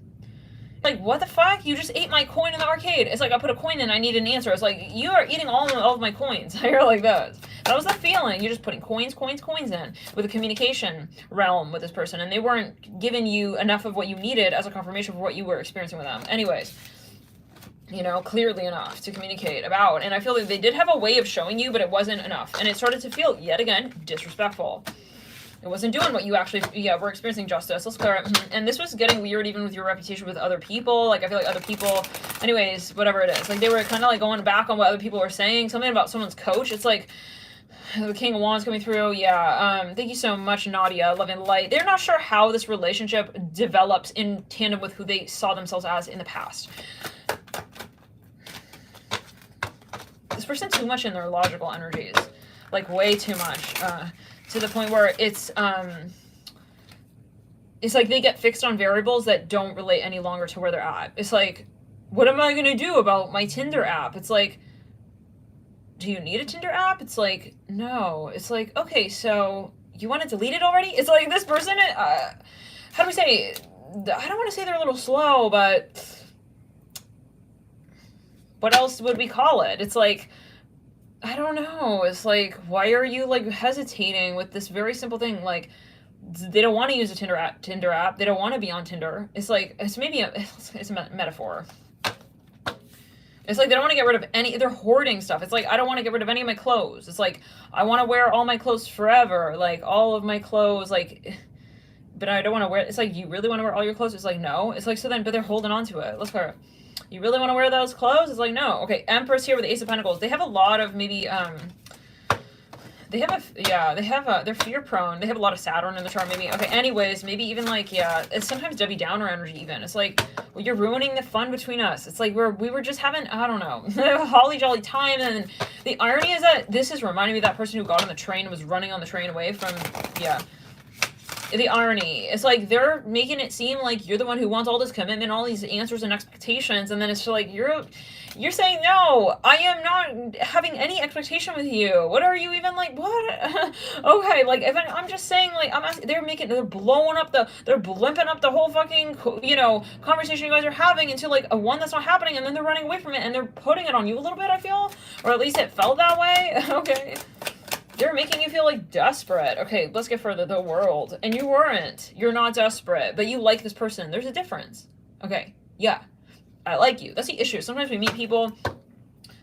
Like, what the fuck? You just ate my coin in the arcade. It's like, I put a coin in, I need an answer. It's like, you are eating all of my coins. I hear like that. That was the feeling. You're just putting coins in with a communication realm with this person, and they weren't giving you enough of what you needed as a confirmation for what you were experiencing with them. Anyways, you know, clearly enough to communicate about. And I feel that they did have a way of showing you, but it wasn't enough. And it started to feel, yet again, disrespectful. It wasn't doing what you actually, we're experiencing justice. Let's clear it. And this was getting weird even with your reputation with other people. Like, I feel like other people, anyways, whatever it is. Like, they were kind of like going back on what other people were saying. Something about someone's coach. It's like, the King of Wands coming through. Yeah, thank you so much, Nadia. Love and light. They're not sure how this relationship develops in tandem with who they saw themselves as in the past. This person too much in their logical energies. Like, way too much. To the point where it's like they get fixed on variables that don't relate any longer to where they're at. It's like, what am I going to do about my Tinder app? It's like, do you need a Tinder app? It's like, no. It's like, okay, so you want to delete it already? It's like this person, how do we say, I don't want to say they're a little slow, but what else would we call it? It's like, I don't know. It's like, why are you like hesitating with this very simple thing? Like, they don't want to use a Tinder app. They don't want to be on Tinder. It's like, it's maybe it's a metaphor. It's like they don't want to get rid of any, they're hoarding stuff. It's like, I don't want to get rid of any of my clothes. It's like, I want to wear all my clothes forever. Like, all of my clothes, like, but I don't want to wear, it's like, you really want to wear all your clothes? It's like, no. It's like, so then, but they're holding on to it. Let's go. You really want to wear those clothes? It's like, no. Okay, Empress here with the Ace of Pentacles. They have a lot of maybe, they're fear prone. They have a lot of Saturn in the chart, maybe. Okay, anyways, maybe even like, yeah, it's sometimes Debbie Downer energy even. It's like, well, you're ruining the fun between us. It's like we were just having, I don't know, a holly jolly time. And the irony is that this is reminding me of that person who got on the train and was running on the train away from, yeah. The irony. It's like they're making it seem like you're the one who wants all this commitment, all these answers and expectations, and then it's just like you're saying, no, I am not having any expectation with you. What are you even like, what? Okay, like, if I'm just saying, like, I'm asking, they're blowing up they're blimping up the whole fucking, you know, conversation you guys are having into, like, a one that's not happening, and then they're running away from it, and they're putting it on you a little bit, I feel. Or at least it felt that way. Okay. They're making you feel, like, desperate. Okay, let's get further. The World. And you weren't. You're not desperate, but you like this person. There's a difference. Okay, yeah. I like you. That's the issue. Sometimes we meet people,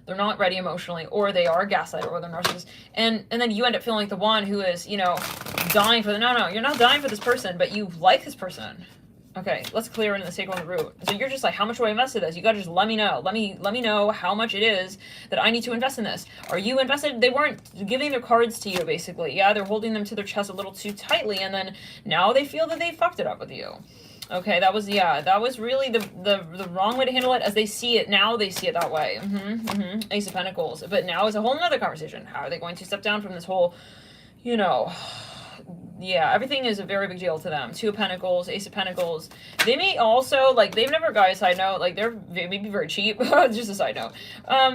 they're not ready emotionally, or they are a gaslighter, or they're narcissists, and then you end up feeling like the one who is, you know, dying for no, you're not dying for this person, but you like this person. Okay, let's clear into the sacral and the root. So you're just like, how much do I invest in this? You gotta just let me know. Let me know how much it is that I need to invest in this. Are you invested? They weren't giving their cards to you, basically. Yeah, they're holding them to their chest a little too tightly, and then now they feel that they fucked it up with you. Okay, that was really the wrong way to handle it. As they see it now, they see it that way. Ace of Pentacles. But now is a whole nother conversation. How are they going to step down from this whole, you know, yeah, everything is a very big deal to them. Two of Pentacles, Ace of Pentacles. They may also, like, they've never, guys, side note, like, they may be very cheap. Just a side note.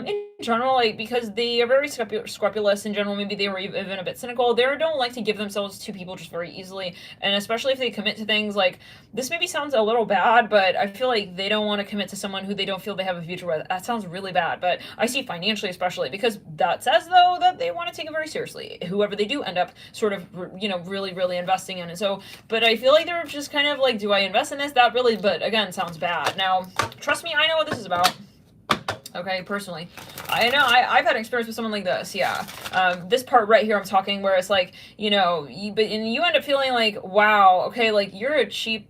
In general, like, because they are very scrupulous in general, maybe they were even a bit cynical. They don't like to give themselves to people just very easily. And especially if they commit to things, like, this maybe sounds a little bad, but I feel like they don't want to commit to someone who they don't feel they have a future with. That sounds really bad, but I see financially especially, because that says, though, that they want to take it very seriously. Whoever they do end up sort of, you know, really investing in. And so, but I feel like they're just kind of like, do I invest in this? That really, but again, sounds bad. Now, trust me, I know what this is about. Okay, personally. I know, I've had experience with someone like this, yeah. This part right here I'm talking where it's like, you know, you end up feeling like, wow, okay, like, you're a cheap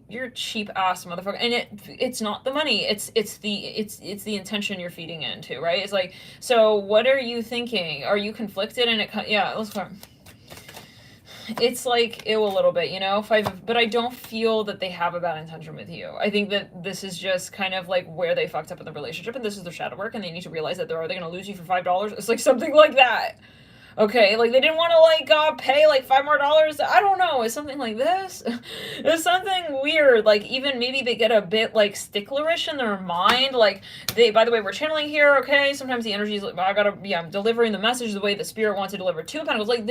ass motherfucker. And it's not the money, it's the intention you're feeding into, right? It's like, so what are you thinking? Are you conflicted? And yeah, let's go. It's like, ew, a little bit, you know, but I don't feel that they have a bad intention with you. I think that this is just kind of like where they fucked up in the relationship, and this is their shadow work, and they need to realize that are they going to lose you for $5? It's like something like that. Okay, like, they didn't want to, like, pay, like, $5 more. I don't know, it's something like this. It's something weird, like, even maybe they get a bit, like, sticklerish in their mind, like, by the way, we're channeling here, okay, sometimes the energy is, like, I'm delivering the message the way the spirit wants to deliver. Two of Pentacles, like,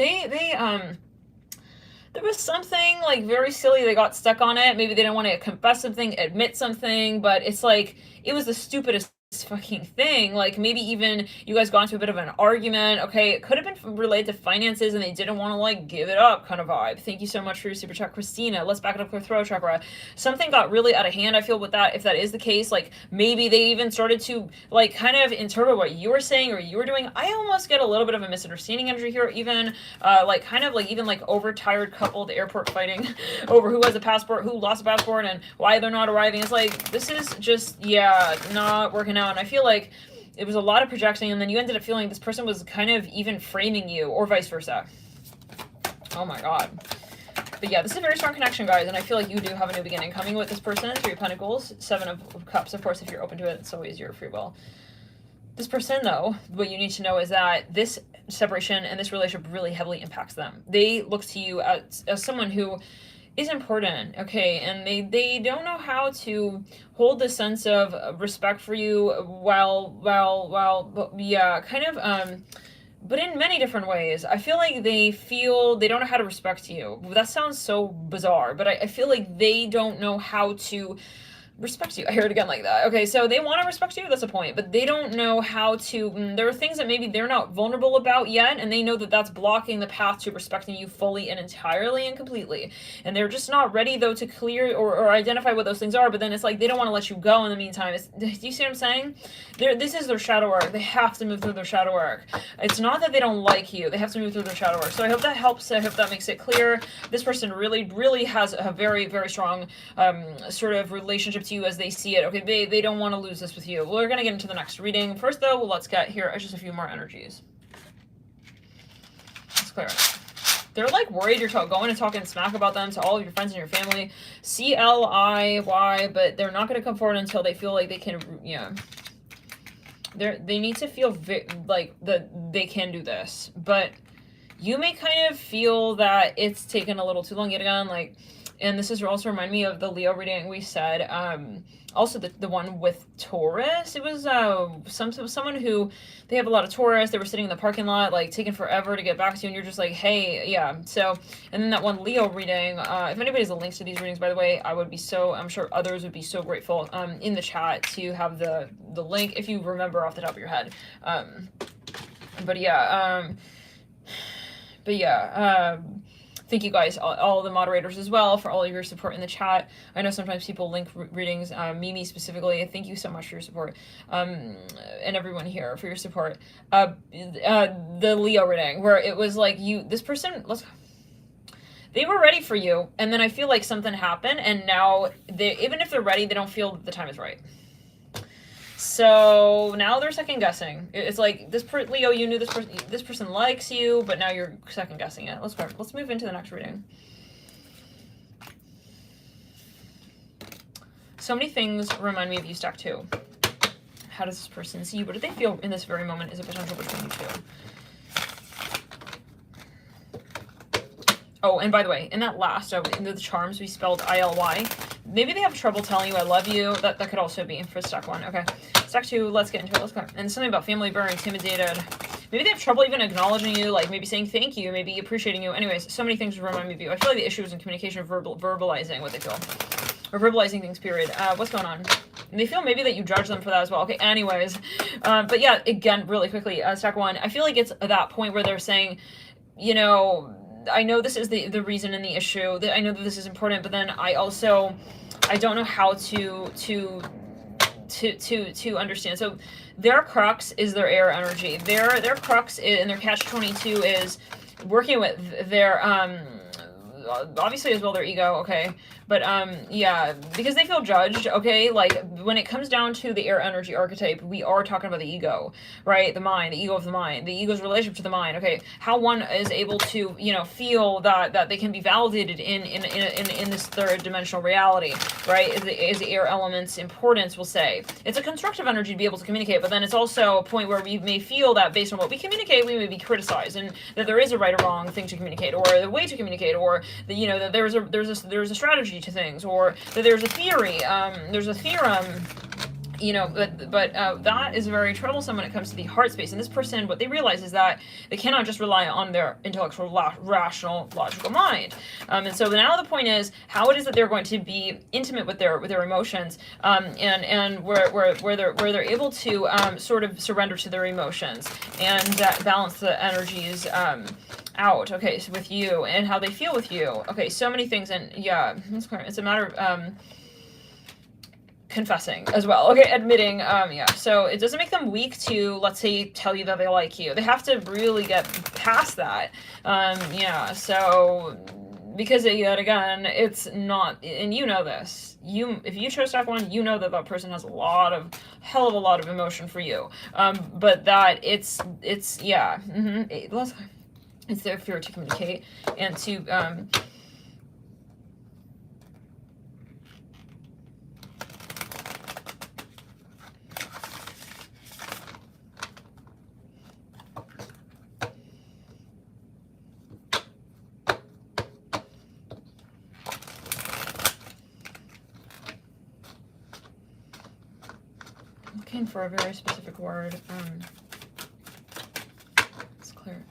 there was something, like, very silly. They got stuck on it. Maybe they didn't want to confess something, admit something, but it's like, it was the stupidest fucking thing. Like, maybe even you guys got into a bit of an argument. Okay, it could have been related to finances and they didn't want to, like, give it up kind of vibe. Thank you so much for your super chat, Christina. Let's back it up with throat chakra. Something got really out of hand, I feel, with that. If that is the case, like, maybe they even started to, like, kind of interpret what you were saying or you were doing. I almost get a little bit of a misunderstanding energy here, even like, kind of like, even like overtired couple at the airport fighting over who has a passport, who lost a passport, and why they're not arriving. It's like, this is just, yeah, not working out. And I feel like it was a lot of projecting, and then you ended up feeling this person was kind of even framing you, or vice versa. Oh my god. But yeah, this is a very strong connection, guys, and I feel like you do have a new beginning coming with this person. Three of Pentacles, Seven of Cups, of course, if you're open to it, it's always your free will. This person, though, what you need to know is that this separation and this relationship really heavily impacts them. They look to you as someone who is important, okay, and they don't know how to hold the sense of respect for you while yeah, kind of but in many different ways. I feel like they don't know how to respect you. That sounds so bizarre, but I feel like they don't know how to respect you. I hear it again like that. Okay, so they want to respect you, that's a point, but they don't know how to. There are things that maybe they're not vulnerable about yet, and they know that that's blocking the path to respecting you fully and entirely and completely. And they're just not ready, though, to clear or identify what those things are, but then it's like they don't want to let you go in the meantime. Do you see what I'm saying? This is their shadow work. They have to move through their shadow work. It's not that they don't like you. They have to move through their shadow work. So I hope that helps. I hope that makes it clear. This person really, really has a very, very strong sort of relationship to you as they see it. Okay, they don't want to lose this with you. We're going to get into the next reading. First, though, let's get here just a few more energies. Let's clear it. They're like worried you're going and talking smack about them to all of your friends and your family. CLIY, but they're not going to come forward until they feel like they can, yeah. They need to feel like that they can do this. But you may kind of feel that it's taken a little too long yet again, like, and this is also remind me of the Leo reading we said. Also the one with Taurus. It was someone who, they have a lot of Taurus. They were sitting in the parking lot, like taking forever to get back to you, and you're just like, hey, yeah. So, and then that one Leo reading. If anybody has the links to these readings, by the way, I'm sure others would be so grateful in the chat to have the link if you remember off the top of your head. But yeah. Thank you guys, all the moderators as well, for all of your support in the chat. I know sometimes people link readings, Mimi specifically. Thank you so much for your support, and everyone here for your support. The Leo reading, where it was like this person, they were ready for you, and then I feel like something happened, and now even if they're ready, they don't feel that the time is right. So now they're second guessing. It's like Leo, you knew this person likes you, but now you're second guessing it. Let's move into the next reading. So many things remind me of you, stack 2. How does this person see you? What do they feel in this very moment is a potential between you two? Oh, and by the way, in that last, in the charms, we spelled ILY. Maybe they have trouble telling you I love you. That could also be for stack 1. Okay. Stack 2, let's get into it. Let's go. And something about family, very intimidated. Maybe they have trouble even acknowledging you, like maybe saying thank you, maybe appreciating you. Anyways, so many things remind me of you. I feel like the issue is in communication, verbalizing what they feel. Or verbalizing things, period. What's going on? And they feel maybe that you judge them for that as well. Okay, anyways. But yeah, again, really quickly, stack 1. I feel like it's at that point where they're saying, you know, I know this is the reason and the issue. That I know that this is important, but then I don't know how to understand. So their crux is their air energy. Their crux and their catch-22 is working with their obviously as well their ego, okay, but yeah, because they feel judged, okay, like when it comes down to the air energy archetype, we are talking about the ego, right? The mind, the ego of the mind, the ego's relationship to the mind, okay, how one is able to, you know, feel that they can be validated in this third dimensional reality, right? Is the air element's importance, we'll say. It's a constructive energy to be able to communicate, but then it's also a point where we may feel that based on what we communicate, we may be criticized, and that there is a right or wrong thing to communicate, or the way to communicate, or that, you know, that there's a strategy to things, or that there's a theory, there's a theorem, you know, but that is very troublesome when it comes to the heart space. And this person, what they realize is that they cannot just rely on their intellectual, rational, logical mind. And so now the point is how it is that they're going to be intimate with their emotions, and where they're able to sort of surrender to their emotions and balance the energies out, okay, so with you, and how they feel with you. Okay, so many things, and yeah, it's a matter of confessing as well, okay, admitting, yeah, so it doesn't make them weak to, let's say, tell you that they like you. They have to really get past that, yeah, so, because yet again, it's not, and you know this, if you chose stack 1, you know that person has hell of a lot of emotion for you, but that it's yeah, it's their fear to communicate and to looking for a very specific word. It's clear.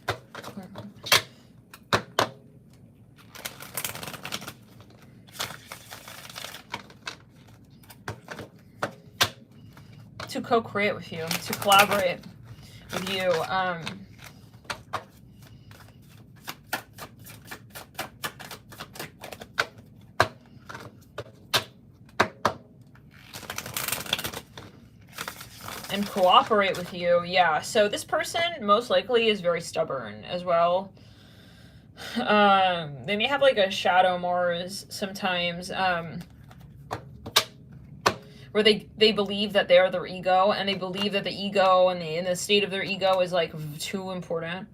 To co-create with you, to collaborate with you. And cooperate with you. Yeah, so this person most likely is very stubborn as well. They may have like a shadow Mars sometimes, where they believe that they're their ego, and they believe that the ego and the state of their ego is like too important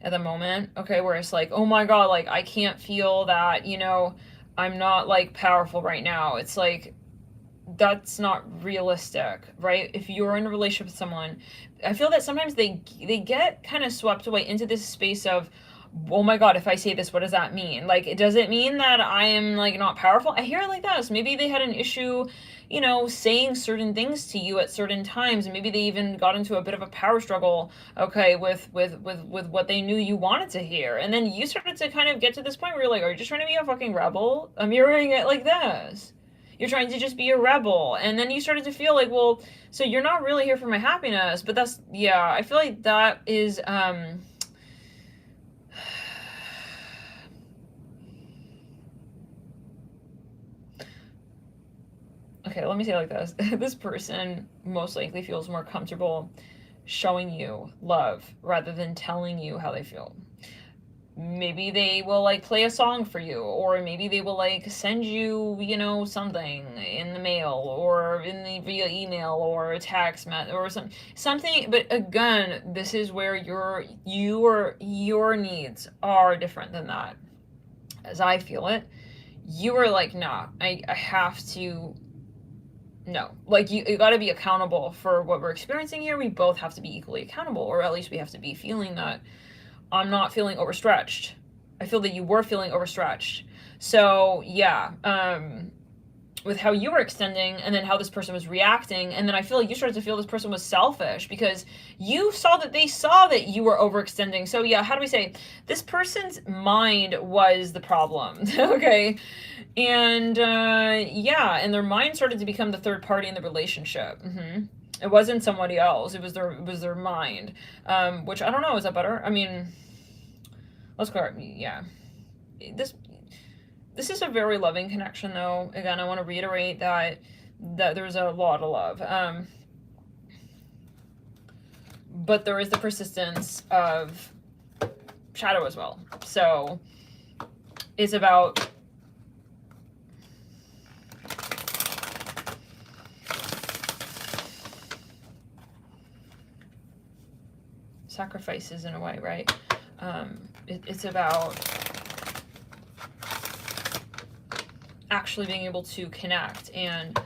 at the moment. Okay, where it's like, oh my god, like I can't feel that, you know, I'm not like powerful right now. It's like, that's not realistic, right? If you're in a relationship with someone, I feel that sometimes they get kind of swept away into this space of, oh my god, if I say this, what does that mean? Like, does it mean that I am like not powerful? I hear it like this. Maybe they had an issue, you know, saying certain things to you at certain times, and maybe they even got into a bit of a power struggle, okay, with what they knew you wanted to hear. And then you started to kind of get to this point where you're like, are you just trying to be a fucking rebel? I'm hearing it like this. You're trying to just be a rebel. And then you started to feel like, well, so you're not really here for my happiness. But that's, yeah, I feel like that is, okay, let me say it like this. This person most likely feels more comfortable showing you love rather than telling you how they feel. Maybe they will like play a song for you, or maybe they will like send you, you know, something in the mail or via email or a text or something. But again, this is where your needs are different than that, as I feel it. You are like, nah, I have to. No, like you got to be accountable for what we're experiencing here. We both have to be equally accountable, or at least we have to be feeling that I'm not feeling overstretched. I feel that you were feeling overstretched. So yeah, with how you were extending and then how this person was reacting, and then I feel like you started to feel this person was selfish because you saw that they saw that you were overextending. So yeah, how do we say, this person's mind was the problem. Okay, and yeah, and their mind started to become the third party in the relationship. It wasn't somebody else. It was their mind, which I don't know. Is that better? I mean, let's go. Yeah, this is a very loving connection, though. Again, I want to reiterate that there's a lot of love, but there is the persistence of shadow as well. So it's about sacrifices in a way, right? It's about actually being able to connect and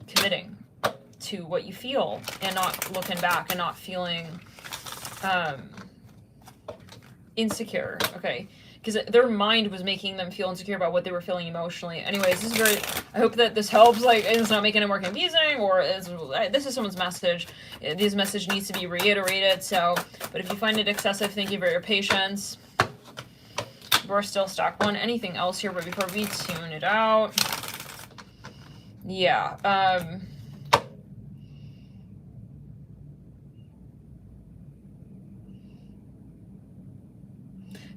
committing to what you feel and not looking back and not feeling insecure, okay? Because their mind was making them feel insecure about what they were feeling emotionally. Anyways, this is very, I hope that this helps, like, it's not making it more confusing, or this is someone's message. This message needs to be reiterated, so, but if you find it excessive, thank you for your patience. We're still stack one. Anything else here, but before we tune it out, yeah,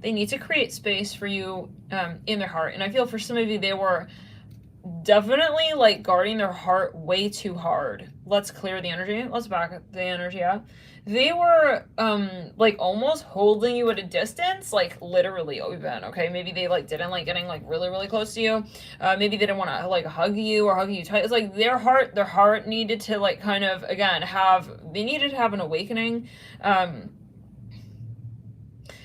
they need to create space for you in their heart. And I feel for some of you, they were definitely like guarding their heart way too hard. Let's clear the energy. Let's back the energy up. They were like almost holding you at a distance, like literally even, okay? Maybe they like didn't like getting like really, really close to you. Maybe they didn't want to like hug you or hug you tight. It's like their heart needed to like kind of, again, they needed to have an awakening.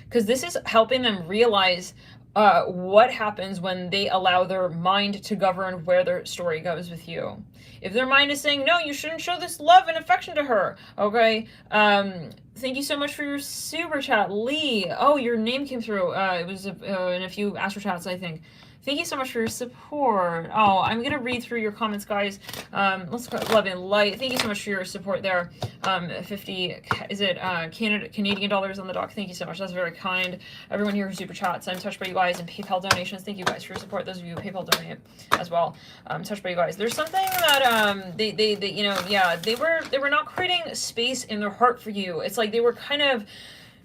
Because this is helping them realize what happens when they allow their mind to govern where their story goes with you. If their mind is saying, no, you shouldn't show this love and affection to her, okay, Thank you so much for your super chat, Lee. Oh, your name came through. It was in a few Astro Chats, I think. Thank you so much for your support. Oh, I'm gonna read through your comments, guys. Let's go. Love and light. Thank you so much for your support there. 50. Is it Canadian dollars on the dock? Thank you so much. That's very kind. Everyone here who super chats. I'm touched by you guys and PayPal donations. Thank you guys for your support. Those of you who PayPal donate as well. Touched by you guys. There's something that they you know, yeah, they were not creating space in their heart for you. It's like they were kind of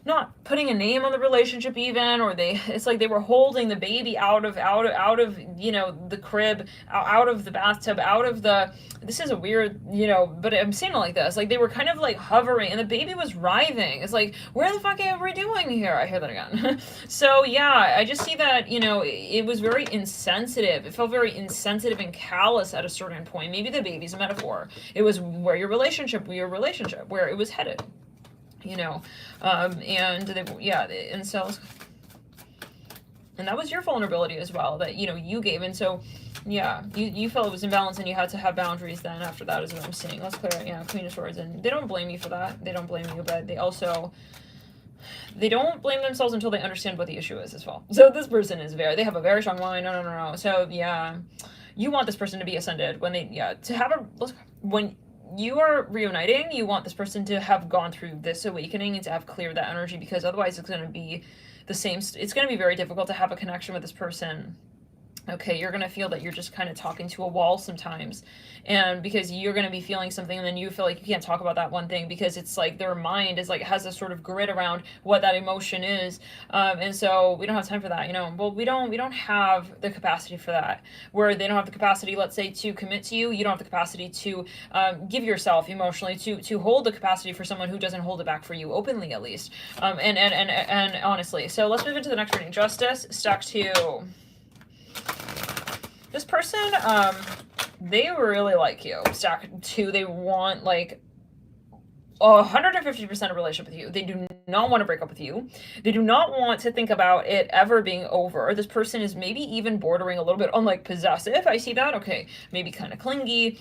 not putting a name on the relationship even, or it's like they were holding the baby out of you know, the crib, out of the bathtub, this is a weird, you know, but I'm seeing it like this, like they were kind of like hovering and the baby was writhing. It's like, where the fuck are we doing here? I hear that again. So yeah, I just see that, you know, it was very insensitive. It felt very insensitive and callous at a certain point. Maybe the baby's a metaphor. It was where your relationship, where it was headed, you know. And so, and that was your vulnerability as well, that, you know, you gave. And so, yeah, you felt it was imbalanced and you had to have boundaries then after that is what I'm seeing. Let's clear it. Yeah, Queen of Swords. And they don't blame you for that. They don't blame you, but they don't blame themselves until they understand what the issue is as well. So this person is they have a very strong mind. No. So yeah, you want this person to be ascended when when you are reuniting, you want this person to have gone through this awakening and to have cleared that energy, because otherwise it's going to be the same. It's going to be very difficult to have a connection with this person. Okay, you're going to feel that you're just kind of talking to a wall sometimes, and because you're going to be feeling something and then you feel like you can't talk about that one thing because it's like their mind is like has a sort of grid around what that emotion is, and so we don't have time for that, you know. Well, we don't have the capacity for that, where they don't have the capacity, let's say, to commit to you. You don't have the capacity to give yourself emotionally, to hold the capacity for someone who doesn't hold it back for you openly, at least, and honestly. So let's move into the next reading. Justice, stack 2. This person, they really like you. Stack 2, they want like 150% of relationship with you. They do not want to break up with you. They do not want to think about it ever being over. This person is maybe even bordering a little bit on like possessive. I see that. Okay, maybe kind of clingy.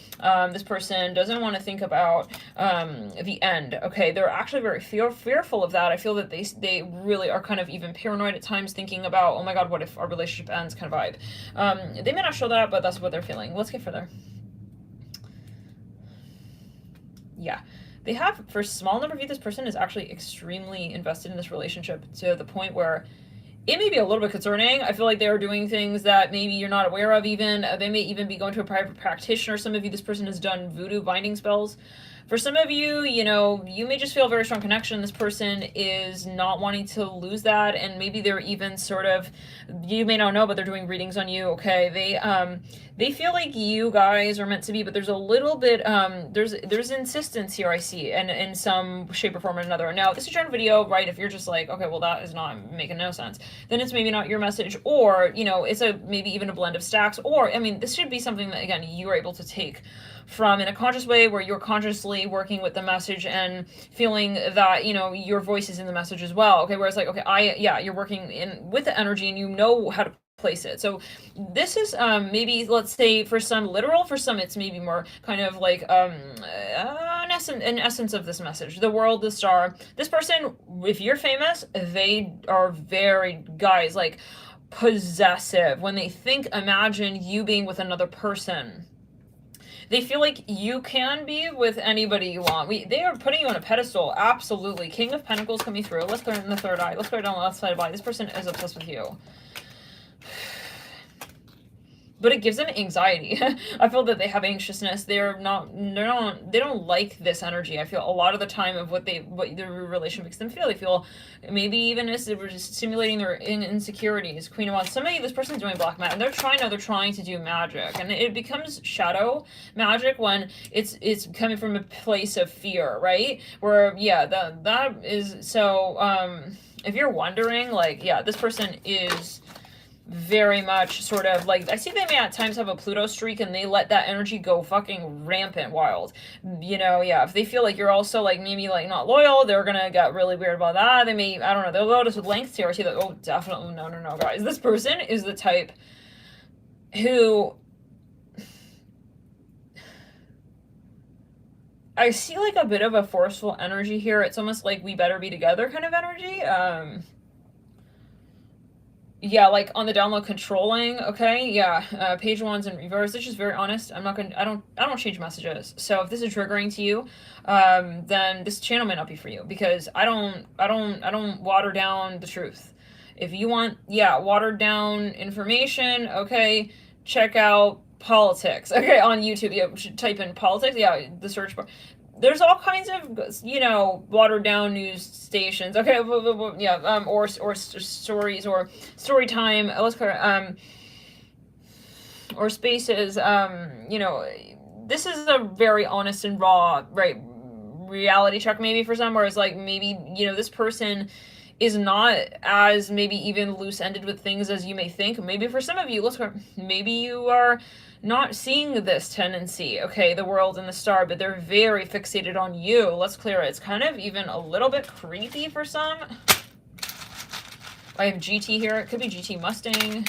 This person doesn't want to think about the end. Okay, they're actually very fearful of that. I feel that they really are kind of even paranoid at times, thinking about, oh my god, what if our relationship ends, kind of vibe. They may not show that, but that's what they're feeling. Let's get further. Yeah. They have, for a small number of you, this person is actually extremely invested in this relationship to the point where it may be a little bit concerning. I feel like they are doing things that maybe you're not aware of even. They may even be going to a private practitioner. Some of you, this person has done voodoo binding spells. For some of you, you know, you may just feel a very strong connection. This person is not wanting to lose that, and maybe they're even sort of, you may not know, but they're doing readings on you, okay? They feel like you guys are meant to be, but there's a little bit, there's insistence here, I see, and in some shape or form or another. Now, this is a general video, right? If you're just like, okay, well, that is not making no sense, then it's maybe not your message, or, you know, it's maybe even a blend of stacks, or, I mean, this should be something that, again, you are able to take from in a conscious way, where you're consciously working with the message and feeling that, you know, your voice is in the message as well. Okay, whereas like, okay, you're working in with the energy and you know how to place it. So this is maybe, let's say, for some literal, for some it's maybe more kind of like an essence of this message. The world, the star. This person, if you're famous, they are very, guys, like possessive. When they think, imagine you being with another person. They feel like you can be with anybody you want. They are putting you on a pedestal, absolutely. King of Pentacles coming through. Let's clear in the third eye. Let's clear down the left side of the eye. This person is obsessed with you. But it gives them anxiety. I feel that they have anxiousness. They don't like this energy. I feel a lot of the time of what the relation makes them feel. They feel maybe even as they were just stimulating their insecurities. Queen of Wands. Somebody, this person's doing black magic, and they're trying to do magic, and it becomes shadow magic when it's coming from a place of fear, right? Where that is so. If you're wondering, like, yeah, this person is very much sort of like, I see they may at times have a Pluto streak and they let that energy go fucking rampant wild, you know. Yeah, if they feel like you're also like maybe like not loyal, they're gonna get really weird about that. They may, I don't know, they'll go to lengths here. I see that. Oh, definitely no, guys, this person is the type who I see like a bit of a forceful energy here. It's almost like we better be together kind of energy. Yeah, like on the download controlling, okay? Yeah, page one's in reverse. It's just very honest. I don't change messages. So if this is triggering to you, then this channel might not be for you because I don't water down the truth. If you want, yeah, watered down information, okay, check out politics. Okay, on YouTube, yeah, should type in politics. Yeah, the search bar. There's all kinds of, you know, watered down news stations. Okay, yeah, or stories or story time. Let's call or spaces. You know, this is a very honest and raw, right, reality check maybe for some, where it's like maybe, you know, this person is not as maybe even loose-ended with things as you may think. Maybe for some of you, maybe you are not seeing this tendency, okay, the world and the star, but they're very fixated on you. Let's clear it. It's kind of even a little bit creepy for some. I have GT here. It could be GT Mustang.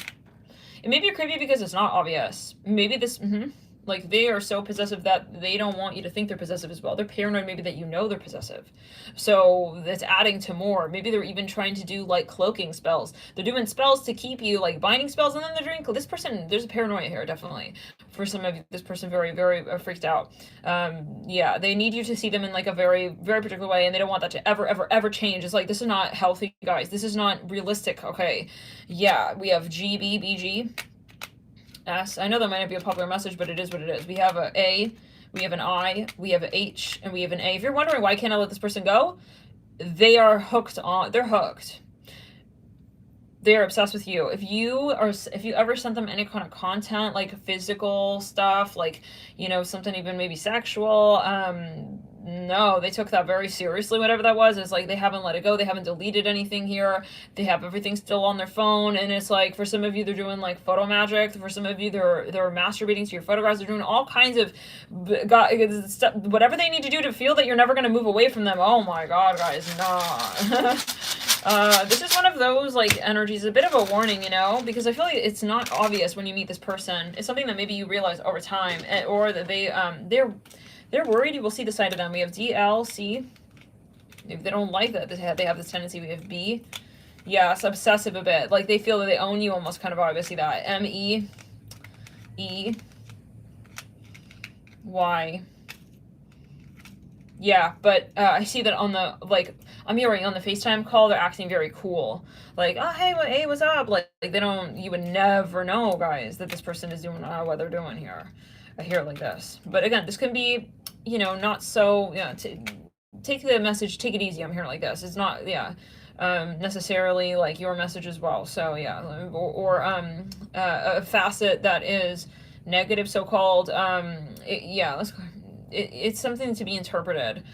It may be creepy because it's not obvious. Maybe this... Like, they are so possessive that they don't want you to think they're possessive as well. They're paranoid maybe that you know they're possessive. So that's adding to more. Maybe they're even trying to do, like, cloaking spells. They're doing spells to keep you, like, binding spells, and then they're doing... This person, there's a paranoia here, definitely. For some of you, this person very, very freaked out. Yeah, they need you to see them in, like, a very, very particular way, and they don't want that to ever, ever, ever change. It's like, this is not healthy, guys. This is not realistic, okay? Yeah, we have GBBG. S. I know that might not be a popular message, but it is what it is. We have an A, we have an I, we have an H, and we have an A. If you're wondering why can't I let this person go, they are hooked on. They're hooked. They're obsessed with you. If you ever sent them any kind of content, like physical stuff, like, you know, something even maybe sexual, no, they took that very seriously, whatever that was. It's like they haven't let it go. They haven't deleted anything here. They have everything still on their phone. And it's like, for some of you, they're doing like photo magic. For some of you, they're masturbating to your photographs. They're doing all kinds of whatever they need to do to feel that you're never going to move away from them. Oh my God, guys, nah. This is one of those like energies, a bit of a warning, you know, because I feel like it's not obvious when you meet this person. It's something that maybe you realize over time, or that they're worried you will see the side of them. We have DLC. If they don't like that, they have this tendency. We have B. Yeah, it's obsessive a bit. Like, they feel that they own you almost, kind of obviously that. M-E. E. Y. Yeah, but I see that on the, like, I'm hearing on the FaceTime call, they're acting very cool. Like, oh, hey, what's up? Like they don't, you would never know, guys, that this person is doing what they're doing here. I hear it like this. But again, this can be, you know, not so, yeah, take the message, take it easy. I'm hearing like this. It's not, yeah, necessarily like your message as well. So yeah, or a facet that is negative, so-called, yeah, it's something to be interpreted.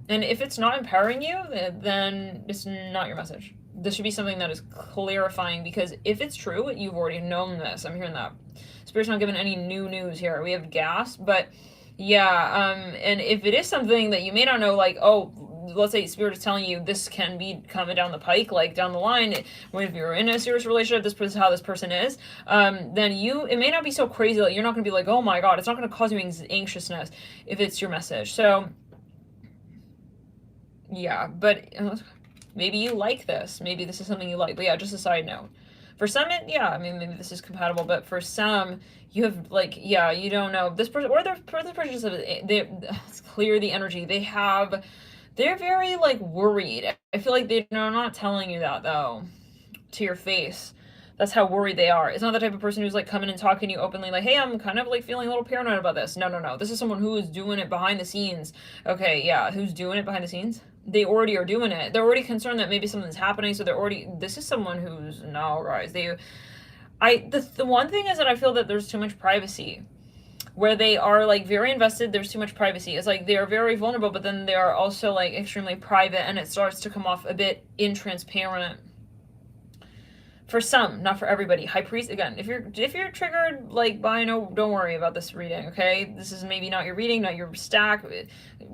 And if it's not empowering you, then it's not your message. This should be something that is clarifying, because if it's true, you've already known this. I'm hearing that. Spirit's not giving any new news here. We have gas, but yeah, and if it is something that you may not know, like, oh, let's say Spirit is telling you this can be coming down the pike, like down the line, if you're in a serious relationship, this is how this person is, then it may not be so crazy that you're not going to be like, oh my God, it's not going to cause you anxiousness if it's your message. So yeah, but maybe you like this. Maybe this is something you like. But yeah, just a side note. For some, yeah, I mean, maybe this is compatible, but for some, you have, like, yeah, you don't know. This person, or this person just, let's clear the energy. They're very, like, worried. I feel like they're not telling you that, though, to your face. That's how worried they are. It's not the type of person who's, like, coming and talking to you openly, like, hey, I'm kind of, like, feeling a little paranoid about this. No. This is someone who is doing it behind the scenes. Okay, yeah, who's doing it behind the scenes? They already are doing it. They're already concerned that maybe something's happening, so this is someone who's, no, guys, the one thing is that I feel that there's too much privacy. Where they are, like, very invested, there's too much privacy. It's like they are very vulnerable, but then they are also, like, extremely private, and it starts to come off a bit intransparent. For some, not for everybody. High Priest, again, if you're triggered, like, by, no, don't worry about this reading, okay? This is maybe not your reading, not your stack.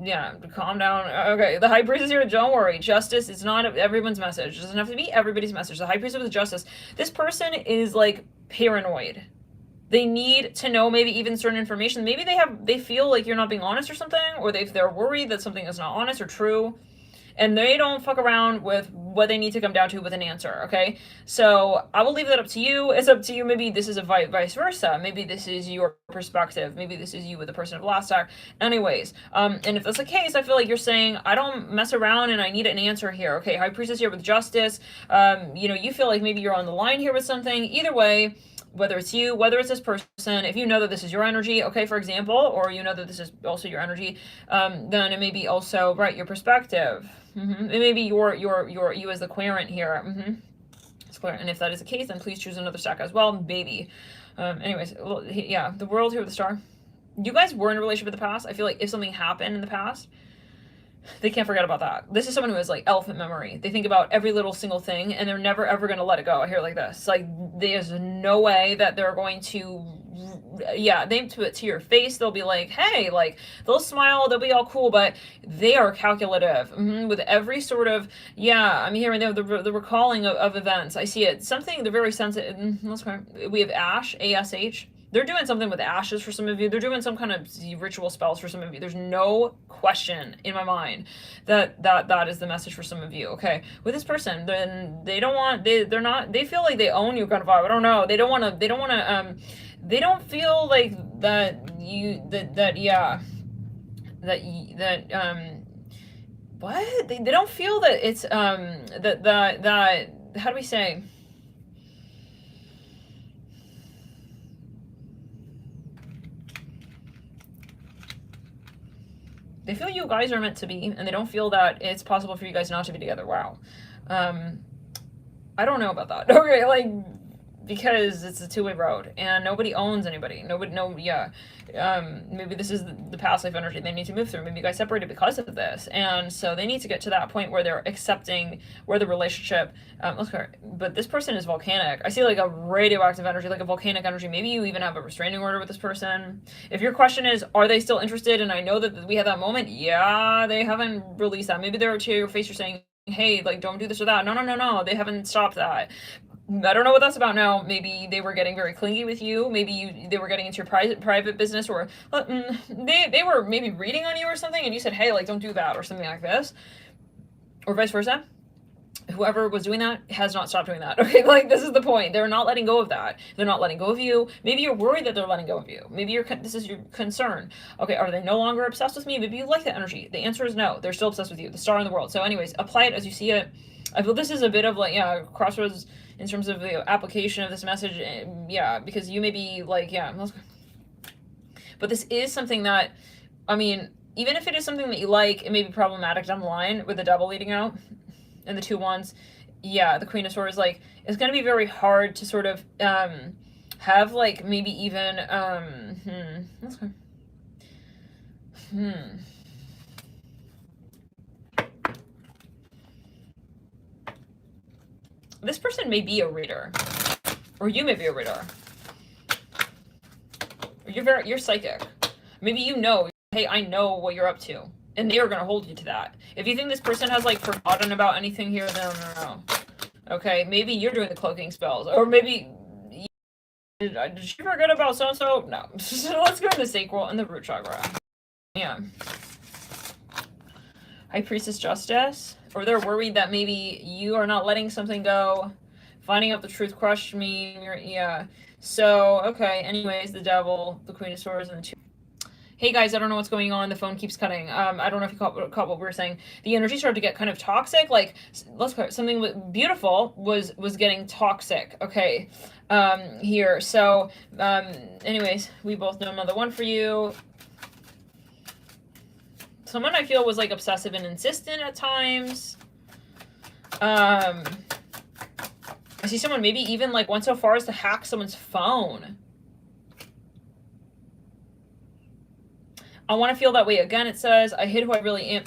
Yeah, calm down. Okay, the High Priest is here, don't worry. Justice is not everyone's message. It doesn't have to be everybody's message. The High Priest with justice. This person is, like, paranoid. They need to know maybe even certain information. Maybe they feel like you're not being honest or something, or they're worried that something is not honest or true, and they don't fuck around with what they need to come down to with an answer, okay? So I will leave that up to you. It's up to you. Maybe this is a vice versa. Maybe this is your perspective. Maybe this is you with the person of last act. Anyways, and if that's the case, I feel like you're saying, I don't mess around and I need an answer here. Okay, High Priestess here with Justice. You know, you feel like maybe you're on the line here with something. Either way, whether it's you, whether it's this person, if you know that this is your energy, okay, for example, or you know that this is also your energy, then it may be also, right, your perspective. It may be you as the querent here. And if that is the case, then please choose another stack as well, baby. Anyways, yeah, the world here with the star. You guys were in a relationship in the past. I feel like if something happened in the past, they can't forget about that. This is someone who has like elephant memory. They think about every little single thing and they're never ever going to let it go. I hear it like this. Like there's no way that they're going to, yeah, they to your face. They'll be like, hey, like they'll smile. They'll be all cool, but they are calculative with every sort of, yeah, I'm hearing the recalling of events. I see it. Something, they're very sensitive. We have Ash, A-S-H. They're doing something with ashes for some of you. They're doing some kind of ritual spells for some of you. There's no question in my mind that is the message for some of you. Okay, with this person, then they don't want they're not they feel like they own you kind of vibe. I don't know. They don't want to. They don't feel like that what they don't feel that it's that how do we say. They feel you guys are meant to be, and they don't feel that it's possible for you guys not to be together. Wow. I don't know about that. Okay, like, because it's a two-way road, and nobody owns anybody. Maybe this is the past life energy they need to move through. Maybe you guys separated because of this, and so they need to get to that point where they're accepting where the relationship, but this person is volcanic. I see like a radioactive energy, like a volcanic energy. Maybe you even have a restraining order with this person. If your question is, are they still interested? And I know that we had that moment. Yeah, they haven't released that. Maybe they're to your face, you're saying, hey, like, don't do this or that. No, they haven't stopped that. I don't know what that's about now. Maybe they were getting very clingy with you. Maybe they were getting into your private business, or they were maybe reading on you or something, and you said, hey, like, don't do that, or something like this, or vice versa. Whoever was doing that has not stopped doing that. Okay, like, this is the point. They're not letting go of that. They're not letting go of you. Maybe you're worried that they're letting go of you. Maybe this is your concern. Okay, are they no longer obsessed with me? Maybe you like that energy. The answer is no. They're still obsessed with you. The star in the world. So anyways, apply it as you see it. I feel this is a bit of like, yeah, crossroads in terms of the application of this message. Yeah, because you may be like, yeah, but this is something that, I mean, even if it is something that you like, it may be problematic down the line with the double leading out and the 2 wands. Yeah, the Queen of Swords, like, it's going to be very hard to sort of have like maybe even let's go. This person may be a reader, or you may be a reader, or you're psychic. Maybe you know, hey, I know what you're up to, and they are going to hold you to that. If you think this person has like forgotten about anything here, then no. Okay, maybe you're doing the cloaking spells, or maybe did she forget about so and so? No. So let's go to the sacral and the root chakra. Yeah. High Priestess Justice. Or they're worried that maybe you are not letting something go. Finding out the truth crushed me. Yeah. So, okay. Anyways, the Devil, the Queen of Swords, and the 2. Hey guys, I don't know what's going on. The phone keeps cutting. I don't know if you caught what we were saying. The energy started to get kind of toxic. Like, let's call it something beautiful was getting toxic. Okay. Here. So, anyways, we both know another one for you. Someone I feel was like obsessive and insistent at times. I see someone maybe even like went so far as to hack someone's phone. I want to feel that way again. It says, I hid who I really am.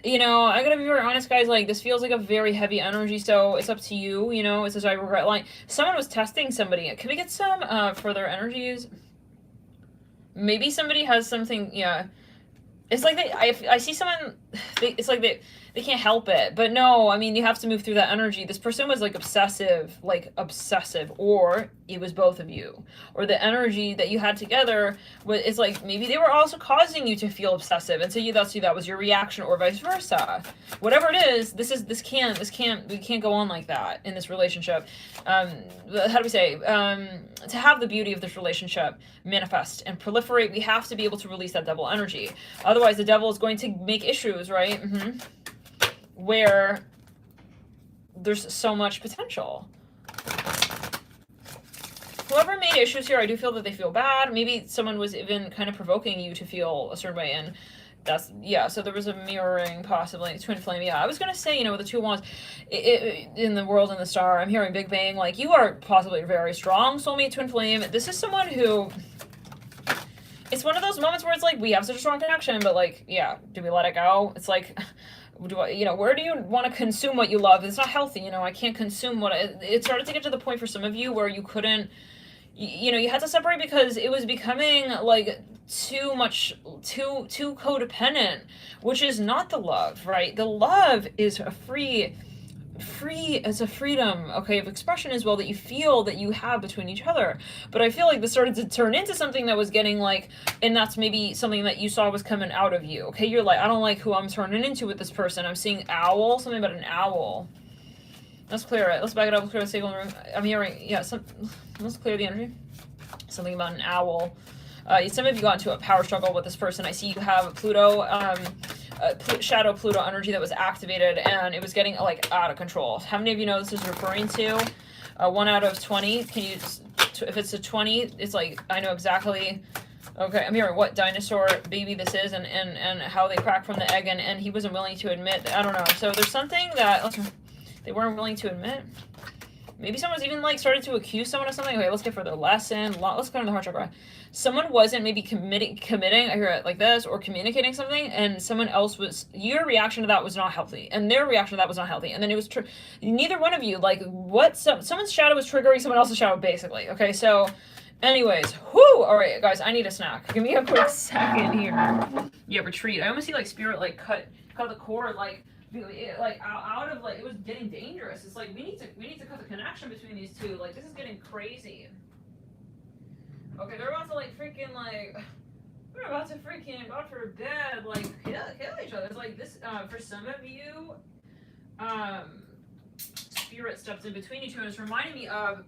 You know, I gotta be very honest, guys. Like, this feels like a very heavy energy, so it's up to you. You know, it says, I regret lying. Someone was testing somebody. Can we get some further energies? Maybe somebody has something, yeah. It's like I see someone, it's like they can't help it. But no, I mean, you have to move through that energy. This person was like obsessive, or it was both of you, or the energy that you had together is like, maybe they were also causing you to feel obsessive, and so that was your reaction, or vice versa. Whatever it is, we can't go on like that in this relationship. How do we say, to have the beauty of this relationship manifest and proliferate, we have to be able to release that devil energy. Otherwise, the devil is going to make issues, right? Where there's so much potential. Whoever made issues here, I do feel that they feel bad. Maybe someone was even kind of provoking you to feel a certain way, and that's, yeah, so there was a mirroring, possibly, twin flame. Yeah, I was gonna say, with the two wands, in the world and the star, I'm hearing Big Bang, like, you are possibly very strong soulmate twin flame. This is someone who, it's one of those moments where it's like, we have such a strong connection, but like, yeah, do we let it go? It's like, where do you want to consume what you love? It's not healthy, I can't consume it started to get to the point for some of you where you couldn't, you had to separate because it was becoming like too codependent, which is not the love, right? The love is a free as a freedom, okay, of expression as well, that you feel that you have between each other. But I feel like this started to turn into something that was getting like, and that's maybe something that you saw was coming out of you, okay? You're like, I don't like who I'm turning into with this person. I'm seeing owl, something about an owl. Let's clear it. Let's back it up. Let's clear the signal room. I'm hearing, yeah, let's clear the energy. Something about an owl. Some of you got into a power struggle with this person. I see you have Pluto, shadow Pluto energy that was activated, and it was getting like out of control. How many of you know this is referring to? 1 out of 20. Can you, if it's a 20, it's like, I know exactly. Okay, I'm hearing what dinosaur baby this is, and how they cracked from the egg, and he wasn't willing to admit. I don't know. So there's something that they weren't willing to admit. Maybe someone's even like started to accuse someone of something. Okay, let's get further. Lesson. Let's go to the heart chakra. Someone wasn't maybe committing. I hear it like this, or communicating something, and someone else was. Your reaction to that was not healthy, and their reaction to that was not healthy. And then it was neither one of you, like, what? Someone's shadow was triggering someone else's shadow, basically. Okay, so, anyways, whoo. All right, guys, I need a snack. Give me a quick second here. Yeah, retreat. I almost see like spirit like cut the cord like out of like, it was getting dangerous. It's like we need to cut the connection between these two. Like, this is getting crazy. Okay, they're about to like freaking like, we're about to freaking, God forbid, like kill each other. It's like this, for some of you, spirit stepped in between you two, and it's reminding me of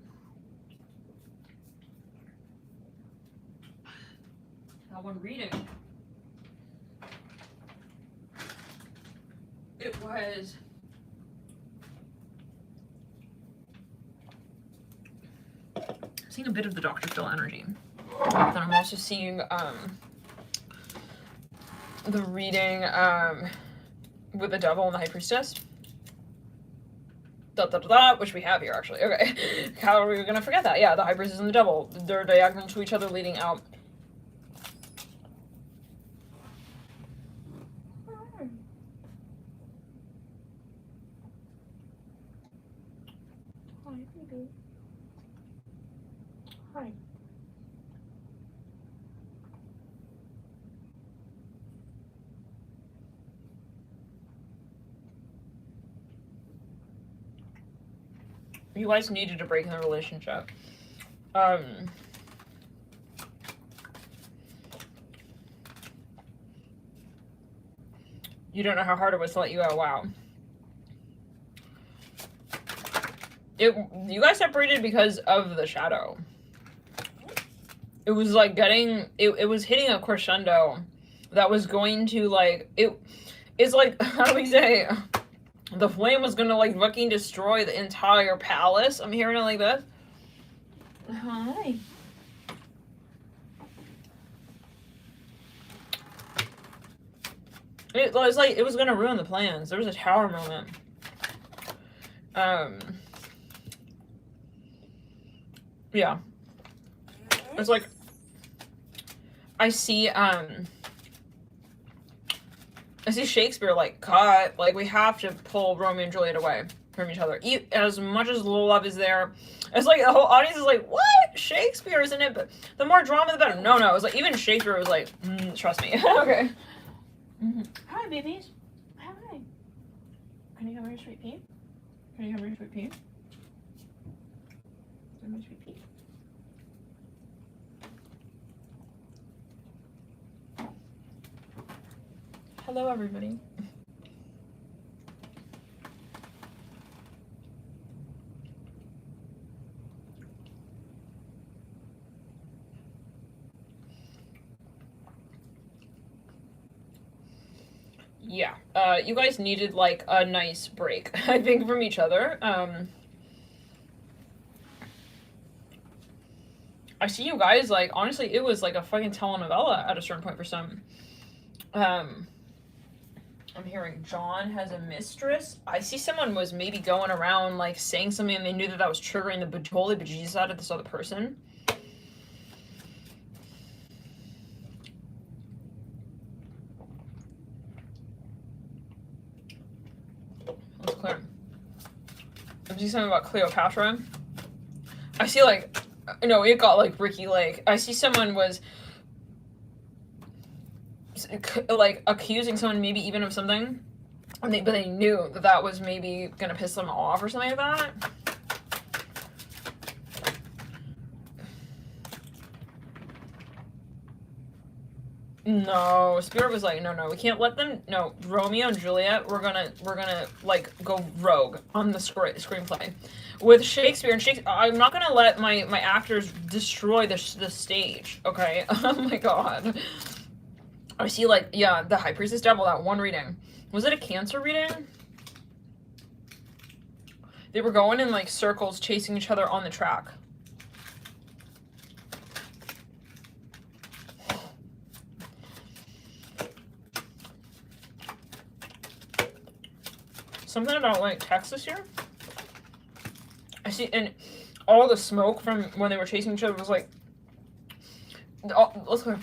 that one reading. It was seeing a bit of the Dr. Phil energy. Then I'm also seeing the reading with the devil and the high priestess. Which we have here actually. Okay. How are we gonna forget that? Yeah, the high priestess and the devil. They're diagonal to each other, leading out. Hi. You guys needed a break in the relationship. You don't know how hard it was to let you out. Wow. You guys separated because of the shadow. It was like it was hitting a crescendo that was going to like, it's like, how do we say, the flame was gonna like fucking destroy the entire palace. I'm hearing it like this. Hi. It was like, it was gonna ruin the plans. There was a tower moment. Yeah. It's like, I see Shakespeare like, cut, like, we have to pull Romeo and Juliet away from each other. As much as love is there, it's like the whole audience is like, what? Shakespeare isn't it? But the more drama, the better. No, it was like, even Shakespeare was like, trust me. Okay. Hi, babies. Hi. Can you have your sweet pea? Can you have your sweet pea? Have my sweet pea. Hello, everybody. Yeah, you guys needed like a nice break, I think, from each other. I see you guys, like, honestly, it was like a fucking telenovela at a certain point for some. I'm hearing John has a mistress. I see someone was maybe going around, like, saying something and they knew that that was triggering the holy bejesus out of this other person. That's clear. I see something about Cleopatra. I see, like, no, it got, like, Ricky Lake. I see someone was, like, accusing someone maybe even of something, and but they knew that that was maybe gonna piss them off or something like that. No, Spirit was like, no, we can't let them. No, Romeo and Juliet, we're gonna like go rogue on the screenplay with Shakespeare. And Shakespeare, I'm not gonna let my actors destroy the stage. Okay, oh my god. I see, like, yeah, the High Priestess Devil. That one reading, was it a Cancer reading? They were going in like circles, chasing each other on the track. Something about, like, Texas here. I see, and all the smoke from when they were chasing each other was like, let's go.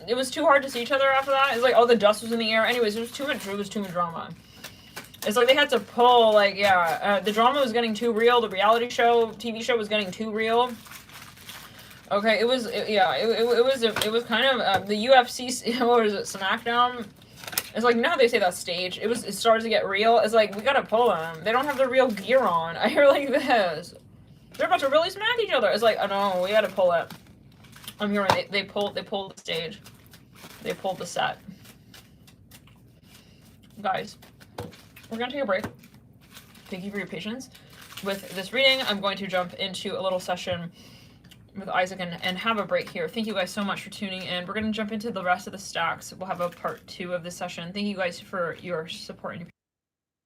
It was too hard to see each other after that. It's like all the dust was in the air. Anyways, there was too much drama. It's like they had to pull, like, yeah, the drama was getting too real. The reality show, TV show was getting too real. Okay, it was kind of the UFC. What was it? SmackDown. It's like, now they say that's stage. It started to get real. It's like, we gotta pull them. They don't have the real gear on. I hear like this. They're about to really smack each other. It's like, oh no, we gotta pull it. I'm hearing they pulled the stage. They pulled the set. Guys, we're gonna take a break. Thank you for your patience with this reading. I'm going to jump into a little session with Isaac and have a break here. Thank you guys so much for tuning in. We're going to jump into the rest of the stacks. We'll have a part 2 of this session. Thank you guys for your support and your